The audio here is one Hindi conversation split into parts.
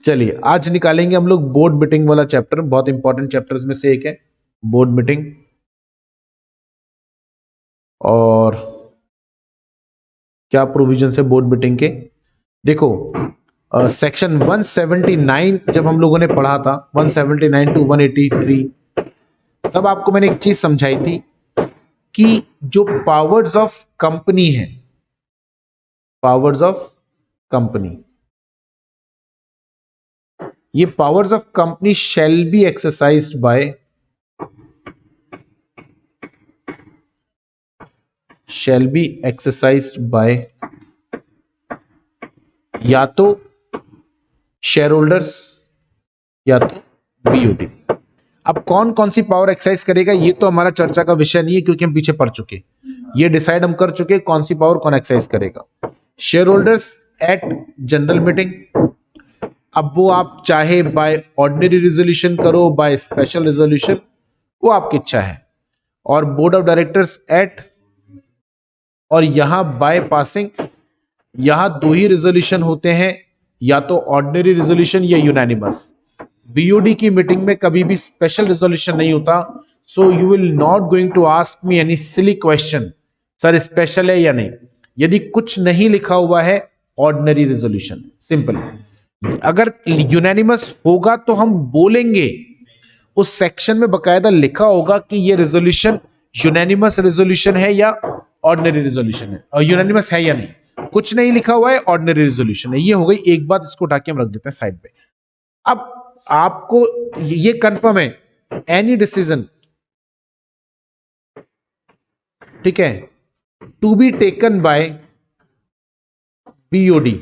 चलिए आज निकालेंगे हम लोग बोर्ड मीटिंग वाला चैप्टर, बहुत इंपॉर्टेंट चैप्टर्स में से एक है बोर्ड मीटिंग। और क्या प्रोविजन है बोर्ड मीटिंग के, देखो सेक्शन 179 जब हम लोगों ने पढ़ा था 179 टू 183, तब आपको मैंने एक चीज समझाई थी कि जो पावर्स ऑफ कंपनी है, पावर्स ऑफ कंपनी, ये powers of company shall be exercised by या तो शेयर होल्डर्स या तो बीओडी। अब कौन कौन सी पावर एक्सरसाइज करेगा ये तो हमारा चर्चा का विषय नहीं है, क्योंकि हम पीछे पढ़ चुके, ये डिसाइड हम कर चुके कौन सी पावर कौन एक्सरसाइज करेगा। Share holders at general meeting, अब वो आप चाहे बाय ऑर्डिनरी रिजोल्यूशन करो बाय स्पेशल रिजोल्यूशन, वो आपकी इच्छा है। और बोर्ड ऑफ डायरेक्टर्स एट, और यहां बाय पासिंग, यहां दो ही रिजोल्यूशन होते हैं, या तो ऑर्डिनरी रिजोल्यूशन या यूनानिमस। बीओडी की मीटिंग में कभी भी स्पेशल रिजोल्यूशन नहीं होता, so you will not going to ask me any silly question sir special है या नहीं। यदि कुछ नहीं लिखा हुआ है ऑर्डिनरी रिजोल्यूशन, सिंपल। अगर यूनानिमस होगा तो हम बोलेंगे, उस सेक्शन में बकायदा लिखा होगा कि ये रिजोल्यूशन यूनानिमस रिजोल्यूशन है या ऑर्डिनरी रिजोल्यूशन है, और यूनानिमस है या नहीं। कुछ नहीं लिखा हुआ है ऑर्डिनरी रिजोल्यूशन है, ये हो गई एक बात, इसको उठा के हम रख देते हैं साइड पे। अब आपको ये कंफर्म है एनी डिसीजन, ठीक है, to be taken by BOD,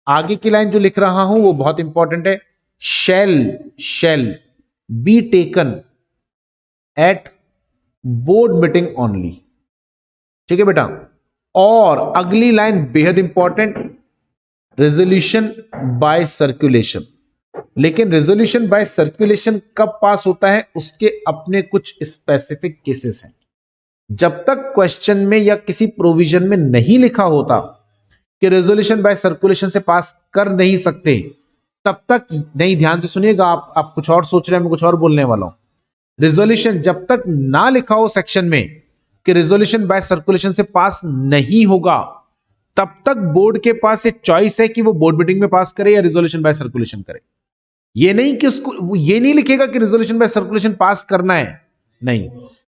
आगे की लाइन जो लिख रहा हूं वो बहुत इंपॉर्टेंट है, shall be taken at board meeting only, ठीक है बेटा। और अगली लाइन बेहद इंपॉर्टेंट, रेजोल्यूशन बाय सर्कुलेशन। लेकिन रेजोल्यूशन बाय सर्कुलेशन कब पास होता है, उसके अपने कुछ स्पेसिफिक केसेस हैं। जब तक क्वेश्चन में या किसी प्रोविजन में नहीं लिखा होता कि रेजोल्यूशन बाय सर्कुलेशन से पास कर नहीं सकते, तब तक नहीं, ध्यान से सुनिएगा, आप कुछ और सोच रहे हैं, मैं कुछ और बोलने वाला हूं। रेजोल्यूशन जब तक ना लिखा हो सेक्शन में कि रेजोल्यूशन बाय सर्कुलेशन से पास नहीं होगा, तब तक बोर्ड के पास एक चॉइस है कि वो बोर्ड मीटिंग में पास करे या रेजोल्यूशन बाय सर्कुलेशन करे। ये नहीं कि उसको, ये नहीं लिखेगा कि रेजोल्यूशन बाय सर्कुलेशन पास करना है, नहीं,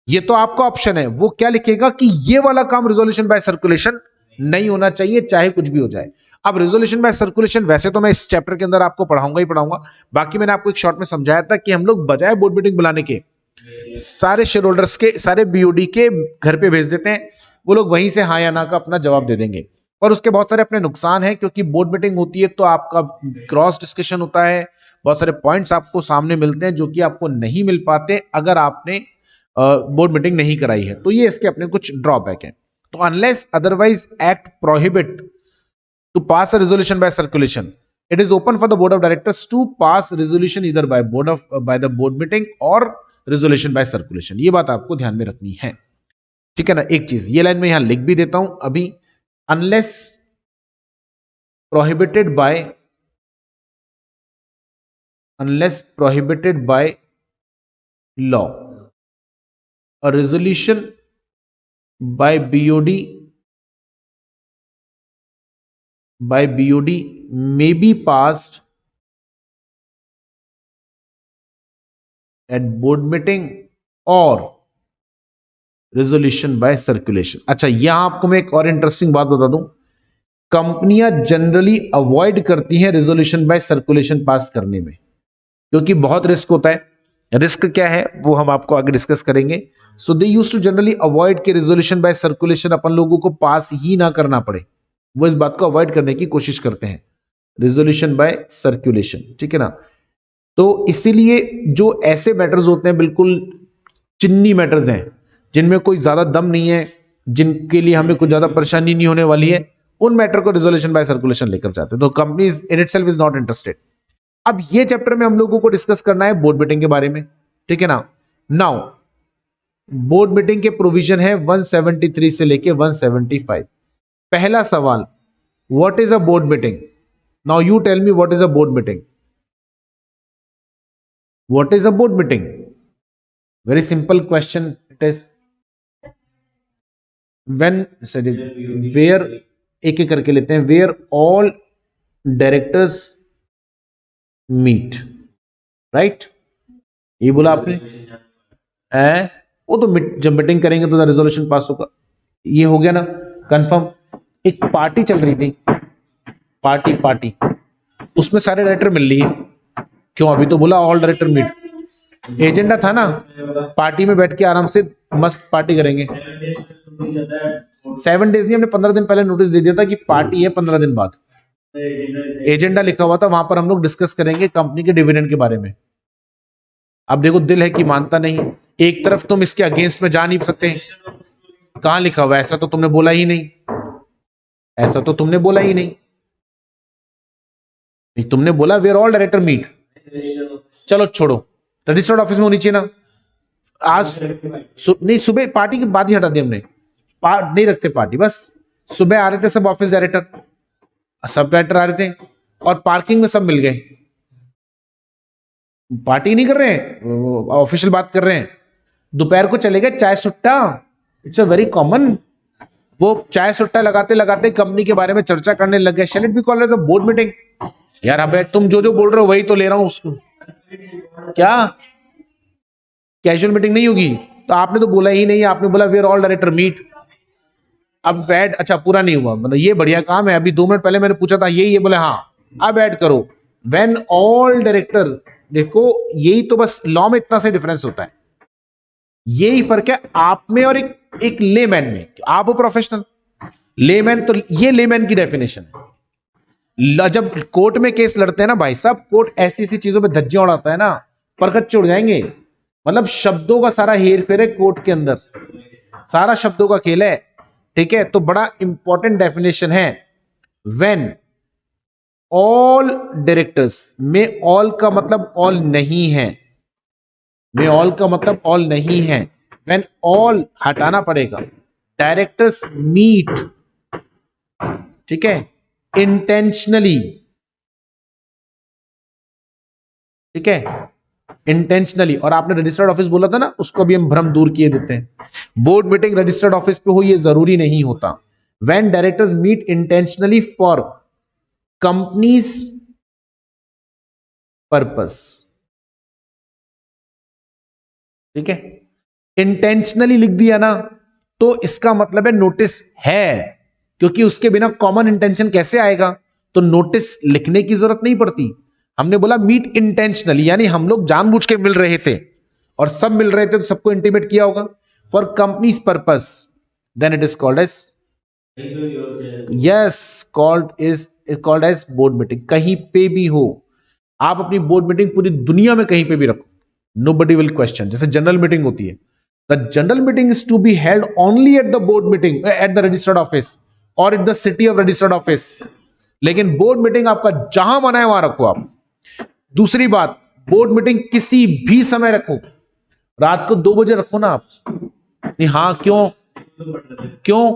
ये तो आपका ऑप्शन है। वो क्या लिखेगा कि ये वाला काम रेजोल्यूशन बाय सर्कुलेशन नहीं होना चाहिए, चाहे कुछ भी हो जाए। अब रेजोल्यूशन बाय सर्कुलेशन वैसे तो मैं इस चैप्टर के अंदर आपको पढ़ाऊंगा ही पढ़ाऊंगा, बाकी मैंने आपको एक शॉर्ट में समझाया था कि हम लोग बजाय बोर्ड मीटिंग बुलाने के सारे शेयर होल्डर्स के, सारे बीओडी के घर पे भेज देते हैं, वो लोग वहीं से हाँ या ना का अपना जवाब दे देंगे। और उसके बहुत सारे अपने नुकसान हैं, क्योंकि बोर्ड मीटिंग होती है तो आपका क्रॉस डिस्कशन होता है, बहुत सारे पॉइंट्स आपको सामने मिलते हैं जो कि आपको नहीं मिल पाते अगर आपने बोर्ड मीटिंग नहीं कराई है। तो ये इसके अपने कुछ ड्रॉबैक हैं। तो unless otherwise act prohibit to pass a resolution by circulation, it is open for the board of directors to pass resolution either by the board meeting or resolution by circulation। ये बात आपको ध्यान में रखनी है, ठीक है ना। एक चीज ये लाइन में यहां लिख भी देता हूं अभी, unless prohibited by law, a resolution by BOD may be passed at board meeting or resolution by circulation। अच्छा, यहां आपको मैं एक और इंटरेस्टिंग बात बता दूं, कंपनियां जनरली अवॉइड करती हैं रेजोल्यूशन बाय सर्कुलेशन पास करने में, क्योंकि बहुत रिस्क होता है। रिस्क क्या है वो हम आपको आगे डिस्कस करेंगे। So they used to generally avoid कि रेजोल्यूशन बाय सर्कुलेशन अपन लोगों को पास ही ना करना पड़े, वो इस बात को अवॉइड करने की कोशिश करते हैं, रेजोल्यूशन बाय सर्कुलेशन, ठीक है ना। तो इसीलिए जो ऐसे मैटर्स होते हैं बिल्कुल चिन्नी मैटर्स हैं, जिनमें कोई ज्यादा दम नहीं है, जिनके लिए हमें कुछ ज्यादा परेशानी नहीं होने वाली है, उन मैटर को रेजोल्यूशन बाय सर्कुलेशन लेकर जाते हैं। तो company in itself is not interested. अब ये चैप्टर में हम लोगों को डिस्कस करना है बोर्ड मीटिंग के बारे में, ठीक है ना। नाउ बोर्ड मीटिंग के प्रोविजन है 173 से लेके 175। पहला सवाल, what is a board meeting? Now you tell me what is a board meeting. What is a board meeting? Very simple question it is. When, sorry, where, एक एक करके लेते हैं, where all directors meet, right? ये बोला आपने है, वो तो जब मीटिंग करेंगे तो रेजोल्यूशन पास होगा. ये हो गया ना कंफर्म. एक पार्टी चल रही थी, पार्टी उसमें सारे डायरेक्टर मिल लिए. क्यों? अभी तो बोला ऑल डायरेक्टर मीट. एजेंडा था ना, पार्टी में बैठ के आराम से मस्त पार्टी करेंगे. 7 डेज नहीं, हमने 15 दिन पहले नोटिस दे दिया था कि पार्टी है 15 दिन बाद. एजेंडा लिखा हुआ था, वहां पर हम लोग डिस्कस करेंगे कंपनी के डिविडेंड के बारे में. अब देखो, दिल है कि मानता नहीं. एक तरफ तुम इसके अगेंस्ट में जा नहीं सकते. कहां लिखा हुआ? ऐसा तो तुमने बोला ही नहीं. ऐसा तो तुमने बोला ही नहीं. तुमने बोला वेयर ऑल डायरेक्टर मीट. चलो छोड़ो, रजिस्टर्ड ऑफिस में होनी चाहिए ना. आज नहीं, सुबह पार्टी की बात ही हटा दी हमने. नहीं रखते पार्टी. बस सुबह आ रहे थे सब ऑफिस डायरेक्टर, सब डायरेक्टर आ रहे थे और पार्किंग में सब मिल गए. पार्टी नहीं कर रहे हैं, ऑफिशियल बात कर रहे हैं. दोपहर को चले गए चाय सुट्टा. It's a very common. वो चाय सुट्टा लगाते लगाते कंपनी के बारे में चर्चा करने लग गए. Shall it be called as a board meeting? यार अबे तुम जो जो बोल रहे हो वही तो ले रहा हूं उसको. क्या कैजुअल मीटिंग नहीं होगी? तो आपने तो बोला ही नहीं. आपने बोला वेयर ऑल डायरेक्टर मीट. अब ऐड, अच्छा पूरा नहीं हुआ, मतलब ये बढ़िया काम है. अभी 2 मिनट पहले मैंने पूछा था ये बोले हाँ. अब ऐड करो व्हेन ऑल डायरेक्टर. देखो यही तो बस लॉ में इतना सा डिफरेंस होता है. यही फर्क है आप में और एक लेमैन में. आप हो प्रोफेशनल, लेमैन. तो ये लेमैन की डेफिनेशन है. जब कोर्ट में केस लड़ते हैं ना भाई साहब, कोर्ट ऐसी ऐसी चीजों पे धज्जियां उड़ाता है ना, परखच उड़ जाएंगे. मतलब शब्दों का सारा हेर फेर है कोर्ट के अंदर, सारा शब्दों का खेल है. ठीक है, तो बड़ा इंपॉर्टेंट डेफिनेशन है. व्हेन ऑल डायरेक्टर्स में ऑल का मतलब ऑल नहीं है. में ऑल का मतलब ऑल नहीं है. व्हेन ऑल हटाना पड़ेगा. डायरेक्टर्स मीट, ठीक है, इंटेंशनली. ठीक है, इंटेंशनली. और आपने रजिस्टर्ड ऑफिस बोला था ना, उसको भी हम भ्रम दूर किए देते हैं. बोर्ड मीटिंग रजिस्टर्ड ऑफिस पे हो ये जरूरी नहीं होता. When directors meet intentionally for companies purpose. ठीक है, इंटेंशनली लिख दिया ना तो इसका मतलब है नोटिस है. क्योंकि उसके बिना कॉमन इंटेंशन कैसे आएगा? तो नोटिस लिखने की जरूरत नहीं पड़ती. हमने बोला मीट इंटेंशनली, यानी हम लोग जानबूझ के मिल रहे थे और सब मिल रहे थे तो सबको इंटीमेट किया होगा. For companies purpose, then it is called as, yes, called as board meeting. कहीं पे भी हो आप, अपनी बोर्ड मीटिंग पूरी दुनिया में कहीं पे भी रखो, nobody will question. जैसे जनरल मीटिंग होती है, the general meeting is to be held only at the board meeting, at the registered office or at the city of registered office. लेकिन बोर्ड मीटिंग आपका जहां मना है वहां रखो आप. दूसरी बात, बोर्ड मीटिंग किसी भी समय रखो. रात को 2 बजे रखो ना आप. नहीं, हाँ क्यों? क्यों?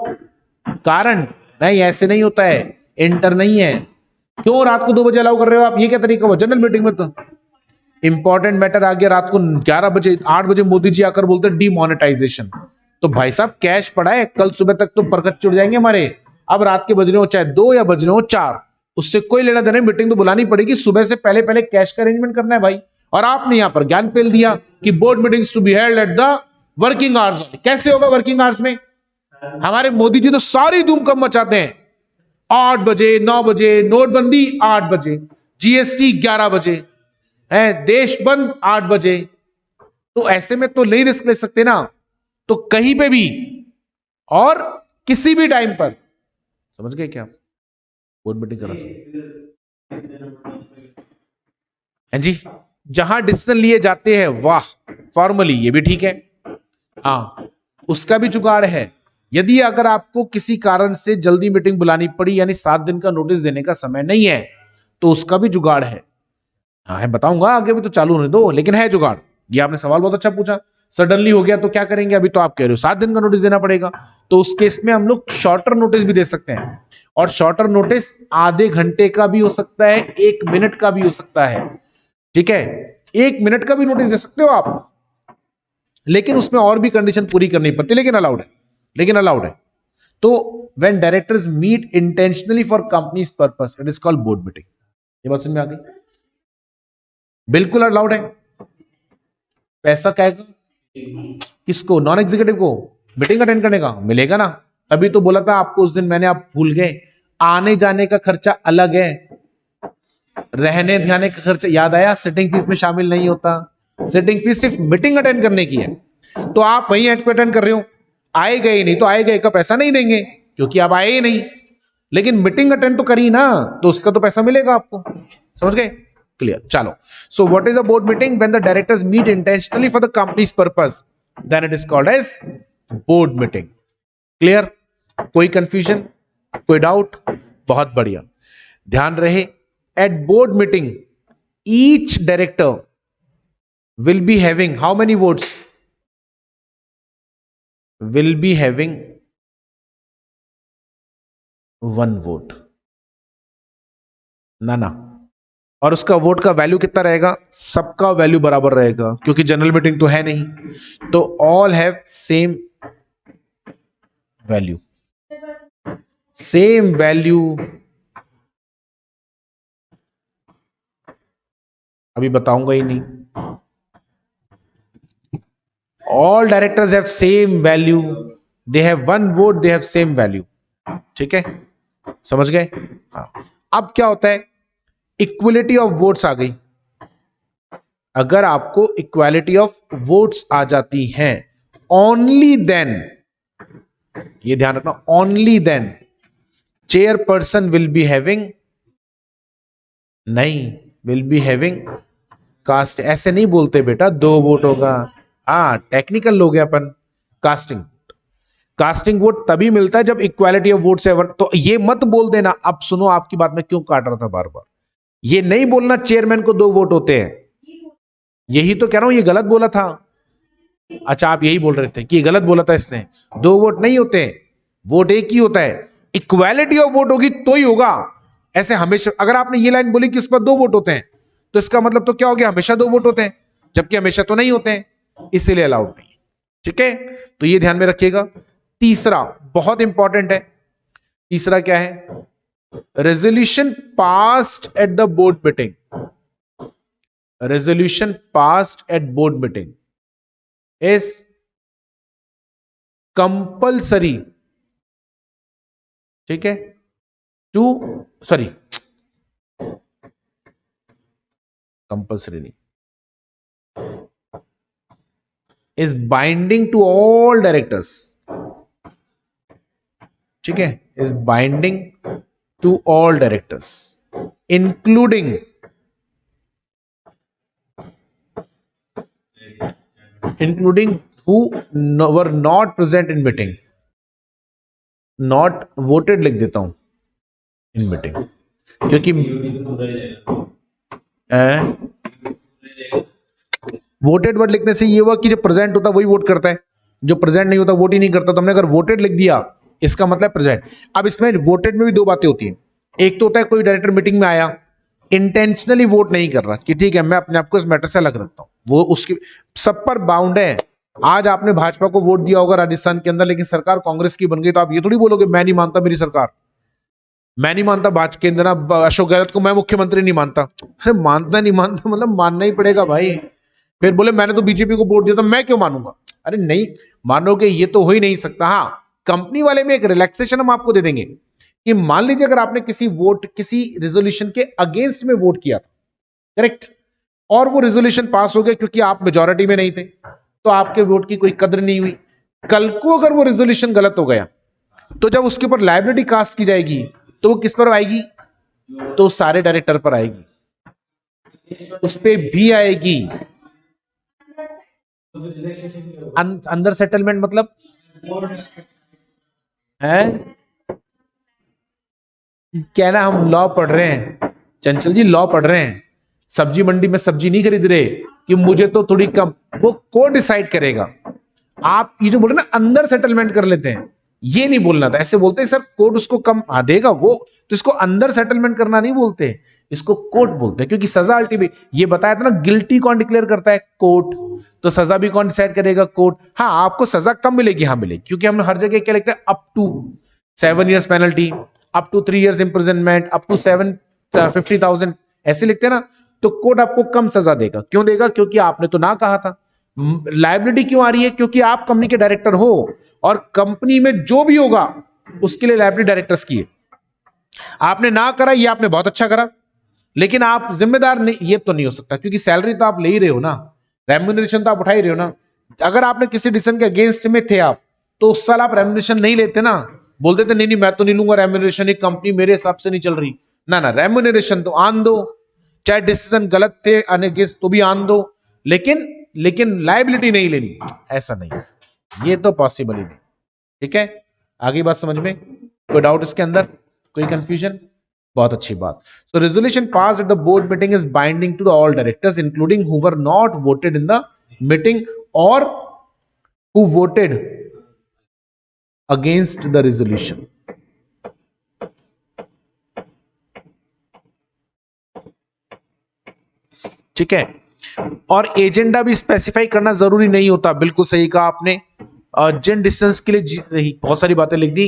कारण नहीं, ऐसे नहीं होता है. इंटर नहीं है. क्यों रात को 2 बजे अलाउ कर रहे हो आप? ये क्या तरीका हुआ? जनरल मीटिंग में तो इंपॉर्टेंट मैटर आ गया रात को 11 बजे, 8 बजे मोदी जी आकर बोलते हैं डीमोनेटाइजेशन. तो भाई साहब कैश पड़ा है, कल सुबह तक तो परकत चुड़ जाएंगे हमारे. अब रात के बज रहे हो चाहे 2 या बज रहे हो 4, उससे कोई लेना देना. मीटिंग तो बुलानी पड़ेगी. सुबह से पहले पहले कैश का अरेंजमेंट करना है भाई. और आपने यहां पर ज्ञान पेल दिया कि board meetings to be held at the working hours only. कैसे होगा वर्किंग आवर्स में? हमारे मोदी जी तो सारी धूम कब मचाते हैं. 8 बजे, 9 बजे, नोटबंदी 8 बजे, जीएसटी 11 बजे है, देश बंद 8 बजे. तो ऐसे में तो नहीं रिस्क ले सकते ना. तो कहीं पे भी और किसी भी टाइम पर, समझ गए क्या? बोर्ड मीटिंग करा है जी. जहां डिसीजन लिए जाते हैं, वाह, फॉर्मली, ये भी ठीक है. हाँ, उसका भी जुगाड़ है. यदि अगर आपको किसी कारण से जल्दी मीटिंग बुलानी पड़ी, यानी 7 दिन का नोटिस देने का समय नहीं है, तो उसका भी जुगाड़ है. हाँ है, बताऊंगा आगे भी, तो चालू होने दो, लेकिन है जुगाड़. ये आपने सवाल बहुत अच्छा पूछा. सडनली हो गया तो क्या करेंगे? अभी तो आप कह रहे हो 7 दिन का नोटिस देना पड़ेगा. तो उस केस में हम लोग शॉर्टर नोटिस भी दे सकते हैं. और शॉर्टर नोटिस आधे घंटे का भी हो सकता है, 1 मिनट का भी हो सकता है, ठीक है, 1 मिनट का भी नोटिस दे सकते हो आप, लेकिन उसमें और भी कंडीशन पूरी करनी पड़ती है, लेकिन अलाउड है। तो when directors meet intentionally for companies purpose it is called board meeting. ये बात समझ में आ गई? बिल्कुल अलाउड है। पैसा क्या किसको? नॉन एग्जीक्यूटिव को मीटिंग अटेंड करने का मिलेगा ना, तभी तो बोला था आपको उस दिन मैंने, आप भूल गए। आने जाने का खर्चा अलग है, रहने ध्याने का खर्चा याद आया, सिटिंग फीस में शामिल नहीं होता। सिटिंग फीस सिर्फ मीटिंग अटेंड करने की है। तो आप वहीं अटेंड कर रहे हो, आए गए नहीं, तो आए गए का पैसा नहीं देंगे क्योंकि आप आए ही नहीं, लेकिन मीटिंग अटेंड तो करी ना, तो उसका तो पैसा मिलेगा आपको। समझ गए? क्लियर? चलो, so what is a board meeting? When the directors meet intentionally for the companies purpose then it is called as board meeting. Clear? कोई कंफ्यूजन, कोई डाउट? बहुत बढ़िया, ध्यान रहे, at board meeting each director will be having how many votes? Will be having 1 vote ना, और उसका वोट का वैल्यू कितना रहेगा? सबका वैल्यू बराबर रहेगा, क्योंकि जनरल मीटिंग तो है नहीं, तो all have same value. Same value अभी बताऊंगा ही नहीं। All directors have same value, they have 1 vote, they have same value। ठीक है, समझ गए? हाँ। अब क्या होता है? इक्वलिटी ऑफ वोट्स आ गई। अगर आपको इक्वालिटी ऑफ वोट्स आ जाती हैं, ओनली देन, ये ध्यान रखना, only then chairperson will be having, नहीं, विल बी हैविंग कास्ट। ऐसे नहीं बोलते बेटा 2 वोट होगा, हाँ टेक्निकल लोग हैं अपन। कास्टिंग वोट तभी मिलता है जब इक्वालिटी ऑफ वोट्स है। तो ये मत बोल देना, अब सुनो आपकी बात में क्यों काट रहा था बार बार, ये नहीं बोलना चेयरमैन को 2 वोट होते हैं, यही तो कह रहा हूं, ये गलत बोला था। अच्छा, आप यही बोल रहे थे कि ये गलत बोला था इसने, 2 वोट नहीं होते, वोट एक ही होता है। इक्वालिटी ऑफ वोट होगी तो ही होगा। ऐसे हमेशा अगर आपने ये लाइन बोली कि इस पर 2 वोट होते हैं, तो इसका मतलब तो क्या हो गया? हमेशा 2 वोट होते हैं, जबकि हमेशा तो नहीं होते हैं, इसीलिए अलाउड नहीं। ठीक है, तो ये ध्यान में रखिएगा। तीसरा बहुत इंपॉर्टेंट है, तीसरा क्या है? Resolution passed at the board meeting, resolution passed at board meeting is compulsory. ठीक है, कंपल्सरी नहीं, is binding to all directors। ठीक है, is binding to all directors including who were not present in meeting, not voted लिख देता हूं in meeting, क्योंकि वोटेड वर्ड लिखने से ये हुआ कि जो प्रेजेंट होता वही वोट करता है, जो प्रेजेंट नहीं होता वोट ही नहीं करता। तो हमने अगर वोटेड लिख दिया, इसका मतलब प्रेजेंट। अब इसमें वोटेड में भी 2 बातें होती हैं। एक तो होता है कोई डायरेक्टर मीटिंग में आया, इंटेंशनली वोट नहीं कर रहा कि ठीक है मैं अपने आप को इस मैटर से अलग रखता हूं, वो उसकी सब पर बाउंड है। आज आपने भाजपा को वोट दिया होगा राजस्थान के अंदर, लेकिन सरकार कांग्रेस की बन गई, तो आप ये थोड़ी बोलोगे मैं नहीं मानता मेरी सरकार, मैं नहीं मानता भाजपा के अंदर अशोक गहलोत को मैं मुख्यमंत्री नहीं मानता। अरे मानता नहीं मानता मतलब मानना ही पड़ेगा भाई। फिर बोले मैंने तो बीजेपी को वोट दिया, तो मैं क्यों मानूंगा? अरे नहीं मानोगे, ये तो हो ही नहीं सकता। हाँ, कंपनी वाले में एक रिलैक्सेशन हम आपको दे देंगे कि मान लीजिए अगर आपने किसी रेजोल्यूशन के अगेंस्ट में वोट किया था, करेक्ट, और वो रेजोल्यूशन पास हो गया क्योंकि आप मेजॉरिटी में नहीं थे, तो आपके वोट की कोई कदर नहीं हुई। कल को अगर वो रेजोल्यूशन गलत हो गया, तो जब उसके ऊपर लायबिलिटी कास्ट की जाएगी, तो वो किस पर आएगी? तो सारे डायरेक्टर पर आएगी, उस पर भी आएगी। अंदर सेटलमेंट मतलब है क्या ना, हम लॉ पढ़ रहे हैं चंचल जी, लॉ पढ़ रहे हैं, सब्जी मंडी में सब्जी नहीं खरीद रहे कि मुझे तो थोड़ी कम, वो कोर्ट डिसाइड करेगा। आप ये जो बोल रहे ना अंदर सेटलमेंट कर लेते हैं, ये नहीं बोलना था, ऐसे बोलते हैं सर कोर्ट उसको कम देगा वो, तो इसको अंदर सेटलमेंट करना नहीं बोलते, इसको कोर्ट बोलते हैं, क्योंकि सजा अल्टीमेट, ये बताया था ना, गिल्टी कौन डिक्लेयर करता है? कोर्ट। तो सजा भी कौन डिसाइड करेगा? कोर्ट। हाँ, आपको सजा कम मिलेगी, हाँ मिलेगी, क्योंकि हम हर जगह क्या लिखते हैं? Up to 7 years penalty, up to 3 years imprisonment, up to 750,000 ऐसे लिखते हैं ना। तो कोर्ट आपको कम सजा देगा। क्यों देगा? क्योंकि आपने तो ना कहा था। लायबिलिटी क्यों आ रही है? क्योंकि आप कंपनी के डायरेक्टर हो, और कंपनी में जो भी होगा उसके लिए लायबिलिटी डायरेक्टर्स की है। आपने ना करा, ये आपने बहुत अच्छा करा, लेकिन आप जिम्मेदार नहीं, ये तो नहीं हो सकता, क्योंकि सैलरी तो आप ले ही रहे हो ना, रेम्यूनरेशन तो आप उठा ही रहे हो ना। अगर आपने किसी डिसीजन के अगेंस्ट में थे आप, तो उस साल आप रेम्यूनरेशन नहीं लेते ना, बोल देते नहीं नहीं मैं तो नहीं लूंगा रेम्यूनरेशन, एक कंपनी मेरे हिसाब से नहीं चल रही। ना ना, रेम्यूनरेशन तो आन दो, चाहे डिसीजन गलत थे अगेंस्ट तो भी आन दो, लेकिन लायबिलिटी नहीं लेनी, ऐसा नहीं है, ये तो पॉसिबल ही नहीं। ठीक है, आगे बात समझ में? कोई डाउट इसके अंदर? कोई कंफ्यूजन? बहुत अच्छी बात। So resolution pass at the board meeting is binding to all directors including who were not voted in the meeting और who voted against the resolution. ठीक है, और एजेंडा भी स्पेसिफाई करना जरूरी नहीं होता, बिल्कुल सही कहा आपने। जिन डिसीजंस के लिए बहुत सारी बातें लिख दी,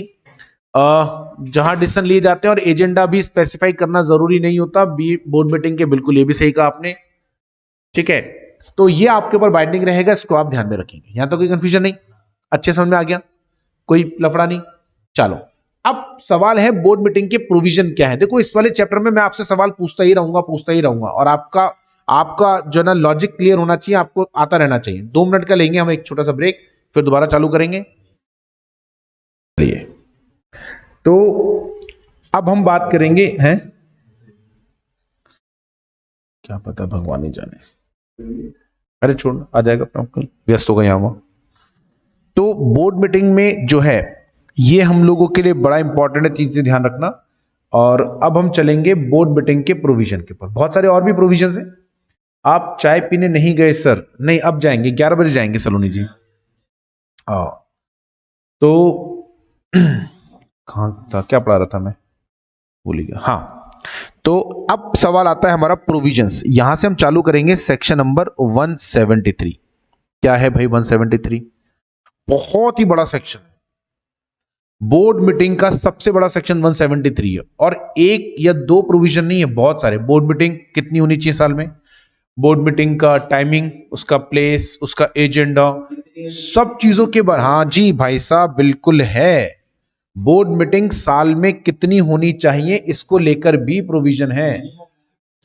जहां डिसीजन लिए जाते हैं, और एजेंडा भी स्पेसिफाई करना जरूरी नहीं होता बोर्ड मीटिंग के, बिल्कुल ये भी सही कहा आपने। ठीक है, तो ये आपके ऊपर बाइंडिंग रहेगा, इसको आप ध्यान में रखेंगे। यहां तो कोई कंफ्यूजन नहीं, अच्छे समझ में आ गया, कोई लफड़ा नहीं। चलो, अब सवाल है बोर्ड मीटिंग के प्रोविजन क्या है। देखो, इस वाले चैप्टर में मैं आपसे सवाल पूछता ही रहूंगा, और आपका जो ना लॉजिक क्लियर होना चाहिए, आपको आता रहना चाहिए। 2 मिनट का लेंगे हम एक छोटा सा ब्रेक, फिर दोबारा चालू करेंगे। तो अब हम बात करेंगे, हैं क्या पता, भगवान ही जाने, अरे छोड़, आ जाएगा अपना, व्यस्त होगा यहाँ। तो बोर्ड मीटिंग में जो है, ये हम लोगों के लिए बड़ा इंपॉर्टेंट है, चीज से ध्यान रखना। और अब हम चलेंगे बोर्ड मीटिंग के प्रोविजन के ऊपर। बहुत सारे और भी प्रोविजन है। आप चाय पीने नहीं गए सर? नहीं, अब जाएंगे, 11 बजे जाएंगे सलोनी जी। तो कहां था, क्या पढ़ा रहा था मैं, भूल गया। हाँ, तो अब सवाल आता है हमारा प्रोविजंस। यहां से हम चालू करेंगे सेक्शन नंबर 173। क्या है भाई 173? बहुत ही बड़ा सेक्शन है, बोर्ड मीटिंग का सबसे बड़ा सेक्शन 173 है। और एक या दो प्रोविजन नहीं है, बहुत सारे। बोर्ड मीटिंग कितनी होनी चाहिए साल में, बोर्ड मीटिंग का टाइमिंग, उसका प्लेस, उसका एजेंडा, सब चीजों के बारे। हाँ जी भाई साहब, बिल्कुल है। बोर्ड मीटिंग साल में कितनी होनी चाहिए, इसको लेकर भी प्रोविजन है।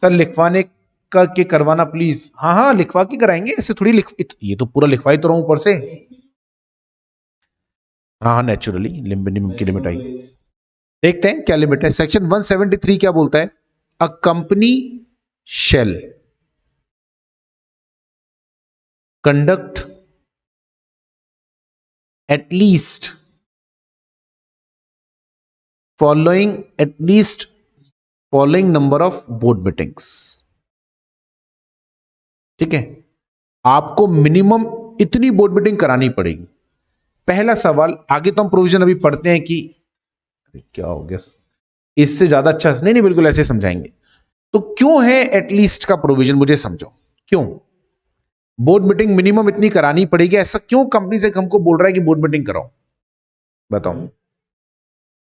सर लिखवाने का के करवाना प्लीज। हाँ हाँ, लिखवा के कराएंगे, ऐसे थोड़ी ये तो पूरा लिखवा ही तो रहा हूं ऊपर से। हाँ हाँ, नेचुरली लिमिट की लिमिट आई। देखते हैं क्या लिमिट है। सेक्शन 173 क्या बोलता है? A company shall conduct at least following number of board meetings। ठीक है, आपको मिनिमम इतनी बोर्ड मीटिंग करानी पड़ेगी। पहला सवाल, आगे तो हम प्रोविजन अभी पढ़ते हैं कि क्या हो गया, इससे ज्यादा अच्छा नहीं, बिल्कुल ऐसे समझाएंगे। तो क्यों है एटलीस्ट का प्रोविजन, मुझे समझो क्यों बोर्ड मीटिंग मिनिमम इतनी करानी पड़ेगी? ऐसा क्यों कंपनी से हमको बोल रहा है कि बोर्ड मीटिंग कराओ, बताओ।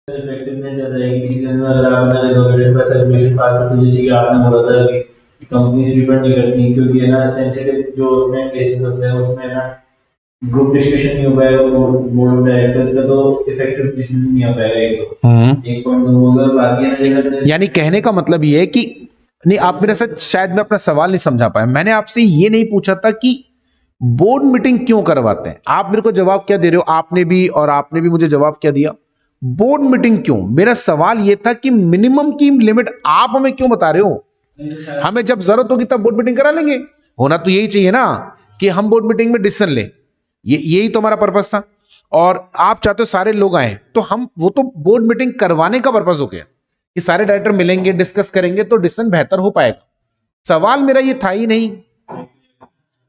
इफेक्टिवनेस ज्यादा है कि डिसीजन में अगर आपने रेजोल्यूशन का सेलिब्रेशन पास कर, जैसे कि आपने बोला था कि कंपनीज रिफंड नहीं करती, क्योंकि है ना सेंसिटिव जो अपने केसेस होते हैं उसमें ना ग्रुप डिस्कशन नहीं हो पाएगा, बोर्ड ऑफ डायरेक्टर्स का तो इफेक्टिव डिसीजन नहीं आ पाएगा। एक पॉइंट होगा, बाकी यानी कहने का मतलब ये है कि नहीं, आप मेरे साथ शायद मैं अपना सवाल नहीं समझा पाया। मैंने आपसे ये नहीं पूछा था कि बोर्ड मीटिंग क्यों करवाते हैं, आप मेरे को जवाब क्या दे रहे हो, आपने भी मुझे जवाब क्या दिया, बोर्ड मीटिंग क्यों। मेरा सवाल यह था कि मिनिमम की लिमिट आप हमें क्यों बता रहे हो? हमें जब जरूरत होगी तब बोर्ड मीटिंग करा लेंगे। होना तो यही चाहिए ना कि हम बोर्ड मीटिंग में डिसीजन लें, यही तो हमारा पर्पस था। और आप चाहते हो सारे लोग आए, तो हम वो तो बोर्ड मीटिंग करवाने का पर्पस हो गया कि सारे डायरेक्टर मिलेंगे, डिस्कस करेंगे तो डिसीजन बेहतर हो पाएगा। सवाल मेरा ये था ही नहीं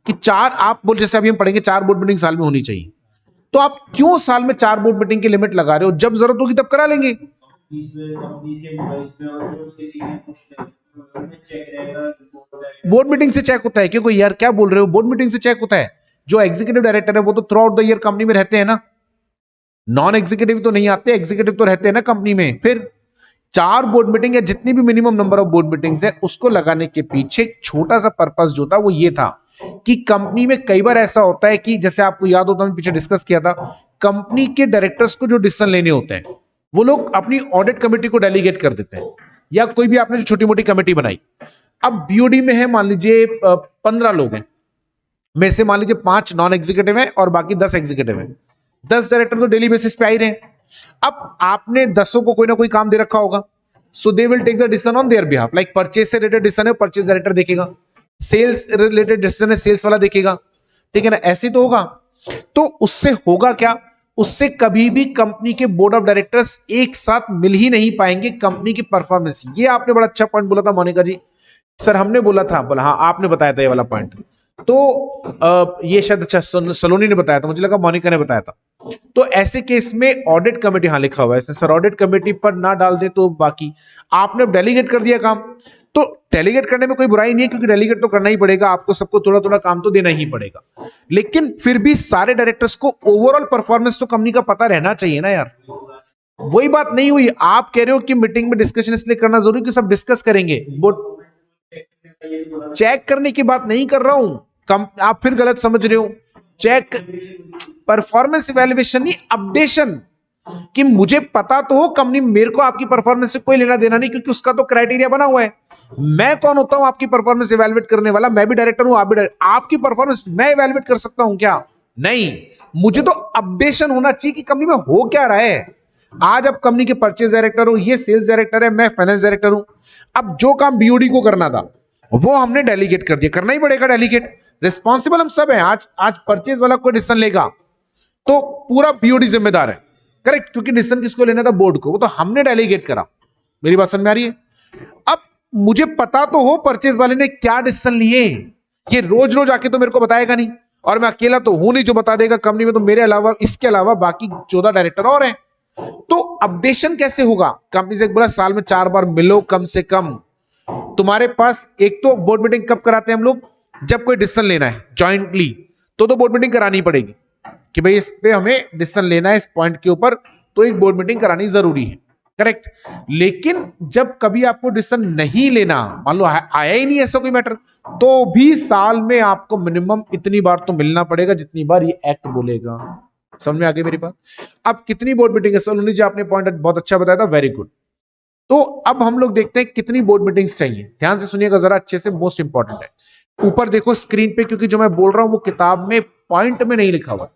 कि चार, आप बोल जैसे अभी हम पढ़ेंगे 4 बोर्ड मीटिंग साल में होनी चाहिए। तो आप क्यों साल में 4 बोर्ड मीटिंग की लिमिट लगा रहे हो? जब जरूरत होगी तब करा लेंगे। बोर्ड मीटिंग से चेक होता है क्यों? यार क्या बोल रहे हो? बोर्ड मीटिंग से चेक होता है। जो एग्जीक्यूटिव डायरेक्टर है वो तो through out the year company में रहते हैं ना, नॉन एग्जीक्यूटिव तो नहीं आते, एग्जीक्यूटिव तो रहते हैं ना कंपनी में। फिर 4 बोर्ड मीटिंग या जितनी भी minimum number of board meetings है उसको लगाने के पीछे एक छोटा सा पर्पस जो था वो ये था कि कंपनी में कई बार ऐसा होता है कि जैसे आपको याद होता है पीछे डिस्कस किया था, कंपनी के डायरेक्टर्स को जो डिसीजन लेने होते हैं वो लोग अपनी ऑडिट कमेटी को डेलीगेट कर देते हैं, या कोई भी आपने जो छोटी मोटी कमेटी बनाई। अब बीओडी में है मान लीजिए 15 लोग हैं, में से मान लीजिए 5 नॉन एग्जीक्यूटिव हैं और बाकी 10 एग्जीक्यूटिव हैं। 10 डायरेक्टर तो डेली बेसिस पे आ ही रहे हैं। अब आपने 10 को कोई ना कोई काम दे रखा होगा, so they will take the decision on their behalf. Like purchase से रिलेटेड डिसीजन है, परचेज डायरेक्टर देखेगा, सेल्स रिलेटेड डिसीजन है, सेल्स वाला देखेगा, ठीक है ना, ऐसे तो होगा। तो उससे होगा क्या, उससे कभी भी कंपनी के बोर्ड ऑफ डायरेक्टर्स एक साथ मिल ही नहीं पाएंगे कंपनी की परफॉर्मेंस। ये आपने बड़ा अच्छा पॉइंट बोला था मोनिका जी। सर हमने बोला था, बोला हाँ आपने बताया था ये वाला पॉइंट। तो ये शायद अच्छा सलोनी ने बताया था, मुझे लगा मोनिका ने बताया था। तो ऐसे केस में ऑडिट कमेटी, हाँ लिखा हुआ है सर, ऑडिट कमेटी पर ना डाल दे तो बाकी आपने डेलीगेट कर दिया काम। तो डेलीगेट करने में कोई बुराई नहीं है क्योंकि डेलीगेट तो करना ही पड़ेगा, आपको सबको थोड़ा थोड़ा काम तो देना ही पड़ेगा। लेकिन फिर भी सारे डायरेक्टर्स को ओवरऑल परफॉर्मेंस तो कंपनी का पता रहना चाहिए ना यार। वही बात नहीं हुई। आप कह रहे हो कि मीटिंग में डिस्कशन इसलिए करना जरूरी कि सब डिस्कस करेंगे, चेक करने की बात नहीं कर रहा हूं, आप फिर गलत समझ रहे हो। चेक परफॉर्मेंस इवैल्यूएशन नहीं, अपडेशन, कि मुझे पता तो हो कंपनी, मेरे को आपकी परफॉर्मेंस से कोई लेना देना नहीं क्योंकि उसका तो क्राइटेरिया बना हुआ है। मैं कौन होता हूं आपकी परफॉर्मेंस इवैल्यूएट करने वाला? मैं भी डायरेक्टर हूं, आप भी डायरेक्टर। आपकी परफॉर्मेंस मैं इवैल्यूएट कर सकता हूं क्या? नहीं, मुझे तो अपडेशन होना चाहिए कि कंपनी में हो क्या रहा है। आज आप कंपनी के परचेज डायरेक्टर हो, ये सेल्स डायरेक्टर है, मैं फाइनेंस डायरेक्टर हूं। अब जो काम बीओडी को करना था वो हमने डेलीगेट कर दिया, करना ही पड़ेगा डेलीगेट, रिस्पॉन्सिबल हम सब हैं। आज परचेज वाला कोई डिसीजन लेगा तो पूरा बीओडी जिम्मेदार है, करेक्ट, क्योंकि डिसीजन किसको लेना था? बोर्ड को, वो तो हमने डेलीगेट करा। मेरी बात समझ में आ रही है? अब मुझे पता तो हो परचेज वाले ने क्या डिसीजन लिए, ये रोज रोज आके तो मेरे को बताएगा नहीं, और मैं अकेला तो हूं नहीं जो बता देगा कंपनी में, तो मेरे अलावा, इसके अलावा बाकी 14 डायरेक्टर और हैं। तो अपडेशन कैसे होगा? कंपनी से बोला साल में 4 बार मिलो कम से कम। तुम्हारे पास एक तो बोर्ड मीटिंग कब कराते हैं हम लोग? जब कोई डिसीजन लेना है जॉइंटली, तो बोर्ड मीटिंग करानी पड़ेगी कि भाई इस पे हमें डिसीजन लेना है इस पॉइंट के ऊपर, तो एक बोर्ड मीटिंग करानी जरूरी है, करेक्ट। लेकिन जब कभी आपको डिसीजन नहीं लेना, मान लो आया ही नहीं ऐसा कोई मैटर, तो भी साल में आपको मिनिमम इतनी बार तो मिलना पड़ेगा जितनी बार ये एक्ट बोलेगा। समझ में आ गई मेरी बात? अब कितनी बोर्ड मीटिंग है? सलोनी जी आपने पॉइंट बहुत अच्छा बताया था, वेरी गुड। तो अब हम लोग देखते हैं कितनी बोर्ड मीटिंग्स चाहिए। ध्यान से सुनिएगा जरा अच्छे से, मोस्ट इंपॉर्टेंट है। ऊपर देखो स्क्रीन पे, क्योंकि जो मैं बोल रहा हूं वो किताब में पॉइंट में नहीं लिखा हुआ।